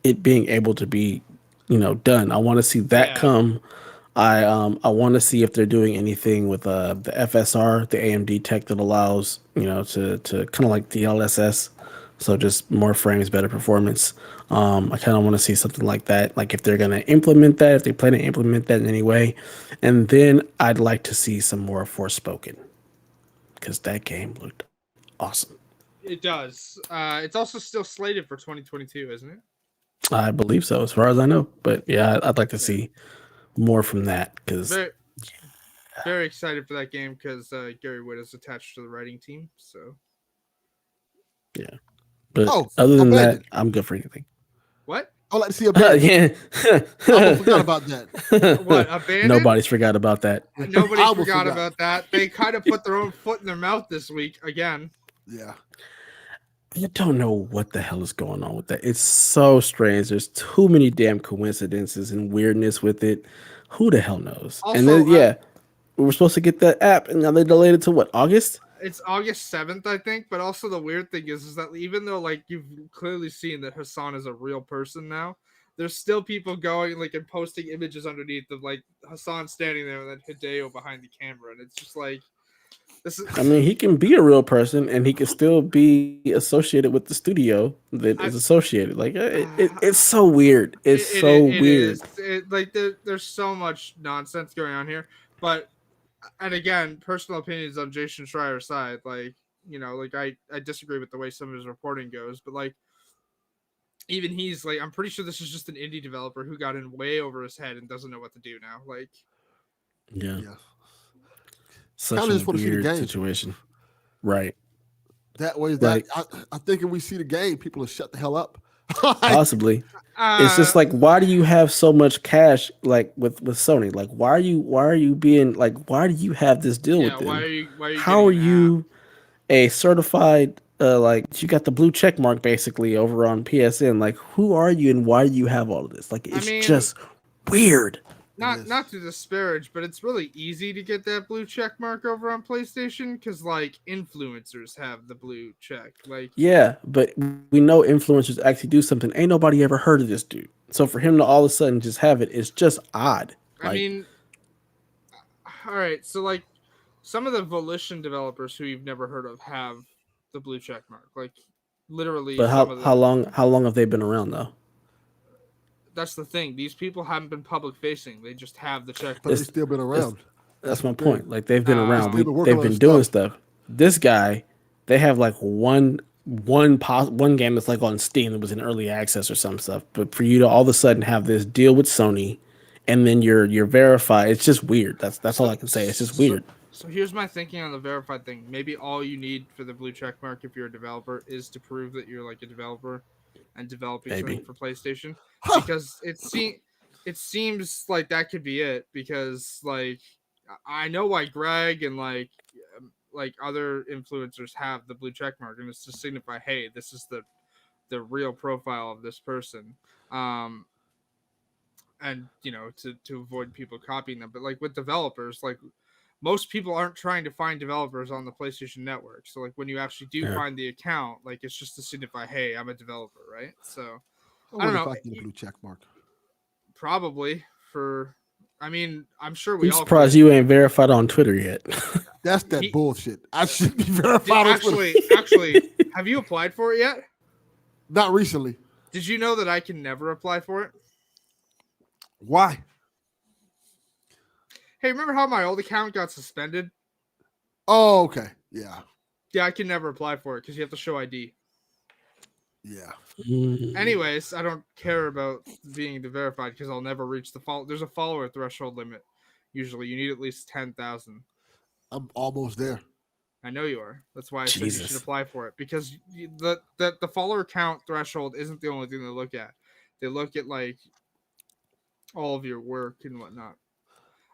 it being able to be, done. I want to see that come. I want to see if they're doing anything with the FSR, the AMD tech that allows to kind of like DLSS, so just more frames, better performance. I kind of want to see something like that, like if they're gonna implement that, if they plan to implement that in any way, and then I'd like to see some more Forspoken, because that game looked awesome. It does. It's also still slated for 2022, isn't it? I believe so, as far as I know. But yeah, I'd like to see more from that because very excited for that game because Gary Wood is attached to the writing team. So yeah, but other than that, I'm good for anything. What? I'd like to see Abandoned. I forgot about that. What, Abandoned? Nobody's forgot about that. Nobody forgot about that. They kind of put their own foot in their mouth this week again. Yeah. I don't know what the hell is going on with that. It's so strange. There's too many damn coincidences and weirdness with it. Who the hell knows? Also, and then we were supposed to get that app, and now they delayed it to what, August? It's August 7th, I think. But also the weird thing is that even though like you've clearly seen that Hassan is a real person now, there's still people going like and posting images underneath of like Hassan standing there and then Hideo behind the camera, and it's just like. I mean, he can be a real person, and he can still be associated with the studio that is associated. Like, it's so weird. It's so weird. Like, there's so much nonsense going on here. But, and again, personal opinions on Jason Schreier's side. Like, I disagree with the way some of his reporting goes. But, like, even he's like, I'm pretty sure this is just an indie developer who got in way over his head and doesn't know what to do now. Like, yeah. Such a weird situation, right? That way, I think if we see the game, people will shut the hell up. Possibly. It's just like, why do you have so much cash, like with Sony? Like, why are you being like, why do you have this deal with them? Why are you How are you a certified? Like, you got the blue check mark basically over on PSN. Like, who are you and why do you have all of this? Like, it's just weird. Not to disparage, but it's really easy to get that blue check mark over on PlayStation because like influencers have the blue check. Like, yeah, but we know influencers actually do something. Ain't nobody ever heard of this dude. So for him to all of a sudden just have it is just odd. I mean, all right. So like some of the Volition developers who you've never heard of have the blue check mark. Like literally. But how long have they been around though? That's the thing. These people haven't been public facing. They just have the check. But they've still been around. That's my point. Like they've been around. They've been doing stuff. This guy, they have like one one game that's like on Steam that was in early access or some stuff. But for you to all of a sudden have this deal with Sony, and then you're verified, it's just weird. That's all I can say. It's just weird. So here's my thinking on the verified thing. Maybe all you need for the blue check mark if you're a developer is to prove that you're like a developer and developing something for PlayStation, because it seems like that could be it. Because like I know why Greg and like other influencers have the blue check mark, and it's to signify, hey, this is the real profile of this person. And to avoid people copying them. But like with developers, like most people aren't trying to find developers on the PlayStation Network. So like when you actually do find the account, like it's just to signify, hey, I'm a developer, right? So I don't know. If I get a blue check mark. Probably for. I mean, I'm sure I'm surprised you ain't verified on Twitter yet. That's that bullshit. I should be verified on Twitter. Actually, have you applied for it yet? Not recently. Did you know that I can never apply for it? Why? Hey, remember how my old account got suspended? Oh, okay. Yeah. Yeah, I can never apply for it because you have to show ID. Yeah. Anyways, I don't care about being verified because I'll never reach the follow. There's a follower threshold limit. Usually, you need at least 10,000. I'm almost there. I know you are. That's why I said you should apply for it, because the follower count threshold isn't the only thing they look at. They look at like all of your work and whatnot.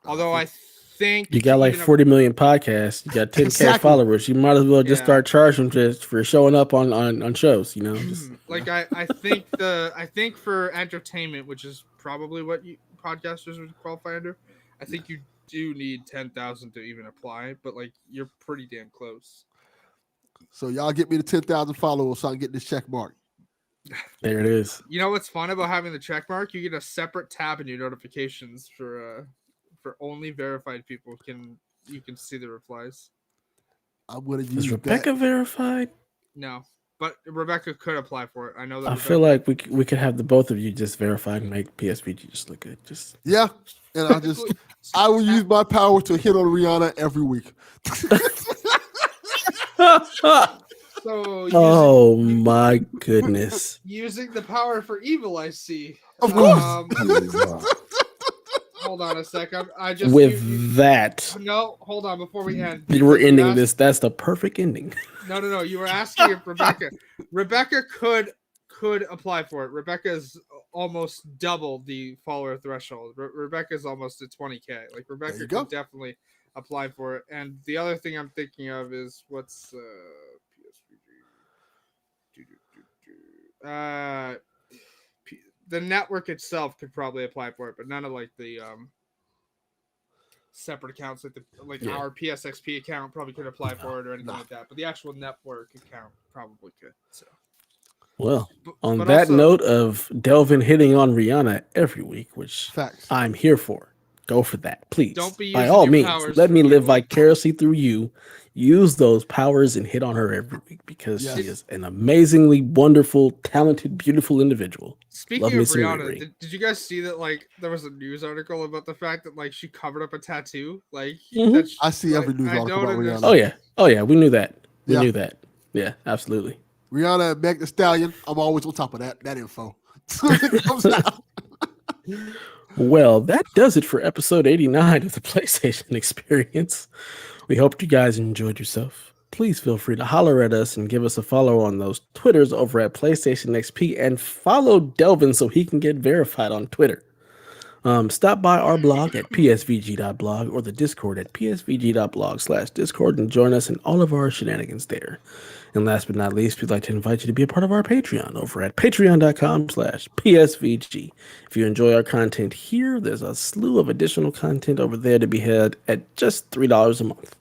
Although I think you got like 40 million podcasts, you got 10K followers. You might as well just start charging for showing up on shows. Just, like I think for entertainment, which is probably what podcasters would qualify under, I think you do need 10,000 to even apply. But like you're pretty damn close. So y'all get me to 10,000 followers so I can get this check mark. There it is. You know what's fun about having the check mark? You get a separate tab in your notifications for only verified people. You can see the replies. I'm gonna use Is Rebecca verified? No, but Rebecca could apply for it. I know that. I feel like we could have the both of you just verify and make PSVG just look good. Yeah, and I will use my power to hit on Rihanna every week. So my goodness! Using the power for evil, I see. Of course. Hold on a second. That. No, hold on. Before we end, we're ending this. That's the perfect ending. No. You were asking if Rebecca could apply for it. Rebecca's almost double the follower threshold. Rebecca's almost at 20K. Like Rebecca could definitely apply for it. And the other thing I'm thinking of is what's the network itself could probably apply for it, but none of like the separate accounts like our PSXP account probably could apply for it or anything like that. But the actual network account probably could. So, well, on that note of Delvin hitting on Rihanna every week, which I'm here for. Go for that, please. Don't be by all means. Let me live vicariously through you. Use those powers and hit on her every week because she is an amazingly wonderful, talented, beautiful individual. Speaking of Rihanna, did you guys see that? Like, there was a news article about the fact that like she covered up a tattoo. Like, I see every news article about Rihanna. Oh yeah, we knew that. We knew that. Yeah, absolutely. Rihanna and Meg Thee Stallion. I'm always on top of that info. Well, that does it for episode 89 of the PlayStation Experience. We hope you guys enjoyed yourself. Please feel free to holler at us and give us a follow on those Twitters over at PlayStation XP and follow Delvin so he can get verified on Twitter. Stop by our blog at psvg.blog or the Discord at psvg.blog/discord and join us in all of our shenanigans there. And last but not least, we'd like to invite you to be a part of our Patreon over at patreon.com/psvg. If you enjoy our content here, there's a slew of additional content over there to be had at just $3 a month.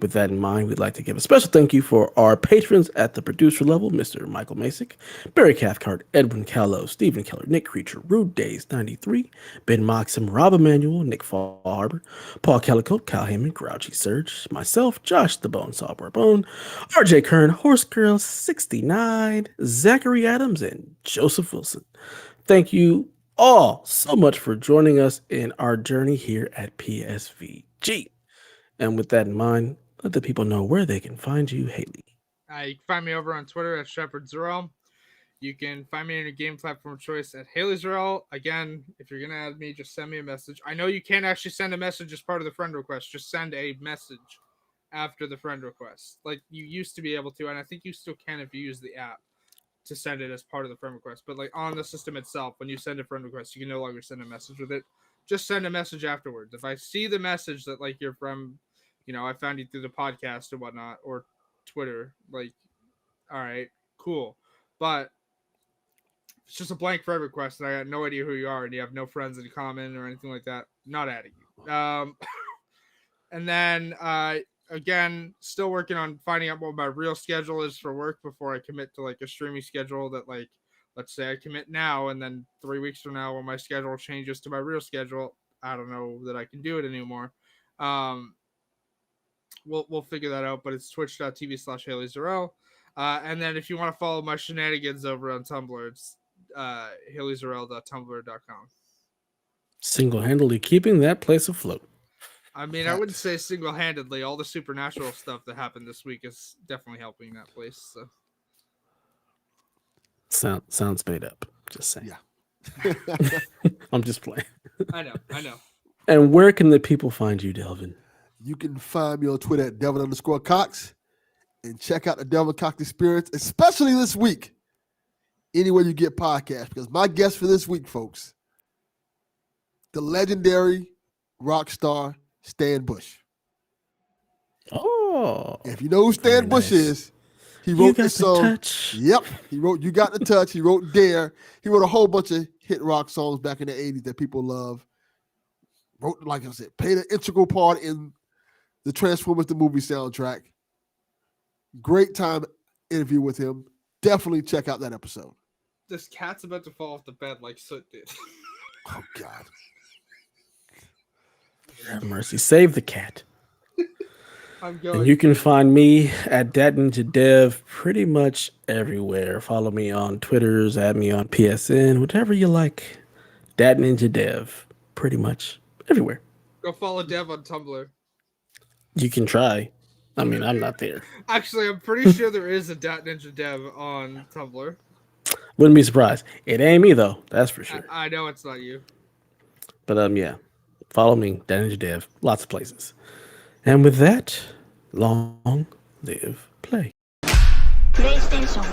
With that in mind, we'd like to give a special thank you for our patrons at the producer level, Mr. Michael Masick, Barry Cathcart, Edwin Callow, Stephen Keller, Nick Creature, Rude Days 93, Ben Moxham, Rob Emanuel, Nick Fall Harbor, Paul Calicote, Kyle Heyman, Grouchy Surge, myself, Josh the Bone Sawbar Bone, RJ Kern, Horse Girl 69, Zachary Adams, and Joseph Wilson. Thank you all so much for joining us in our journey here at PSVG. And with that in mind, let the people know where they can find you, Haley. You can find me over on Twitter at Shepard0. You can find me on your game platform of choice at HaleyZerl. Again, if you're going to add me, just send me a message. I know you can't actually send a message as part of the friend request. Just send a message after the friend request. Like you used to be able to, and I think you still can if you use the app to send it as part of the friend request. But like on the system itself, when you send a friend request, you can no longer send a message with it. Just send a message afterwards. If I see the message that like you're from, I found you through the podcast or whatnot, or Twitter, like, all right, cool. But it's just a blank friend request, and I got no idea who you are, and you have no friends in common or anything like that. Not adding you. And then again, still working on finding out what my real schedule is for work before I commit to like a streaming schedule that like, let's say I commit now, and then 3 weeks from now when my schedule changes to my real schedule, I don't know that I can do it anymore. We'll figure that out, but it's twitch.tv/HaleyZerel. And then if you want to follow my shenanigans over on Tumblr, it's HaleyZerel.tumblr.com. Single-handedly keeping that place afloat. I mean, I wouldn't say single-handedly. All the supernatural stuff that happened this week is definitely helping that place. So. Sounds made up. Just saying. Yeah. I'm just playing. I know. And where can the people find you, Delvin? You can find me on Twitter at Delvin_Cox and check out the Delvin Cox Experience, especially this week, anywhere you get podcasts, because my guest for this week, folks, the legendary rock star Stan Bush. Oh. If you know who Stan Bush is, he wrote the song. Touch. Yep. He wrote You Got the Touch. He wrote Dare. He wrote a whole bunch of hit rock songs back in the 80s that people love. Wrote, like I said, played an integral part in the Transformers the movie soundtrack. Great time interview with him. Definitely check out that episode. This cat's about to fall off the bed like Soot did. Oh, God. Have mercy. Save the cat. I'm going. And you can find me at DatNinjaDev pretty much everywhere. Follow me on Twitters, add me on PSN, whatever you like. DatNinjaDev, pretty much everywhere. Go follow Dev on Tumblr. You can try. I mean, I'm not there. Actually, I'm pretty sure there is a .NinjaDev on Tumblr. Wouldn't be surprised. It ain't me, though. That's for sure. I know it's not you. But, yeah. Follow me, DatNinjaDev. Lots of places. And with that, long live play. PlayStation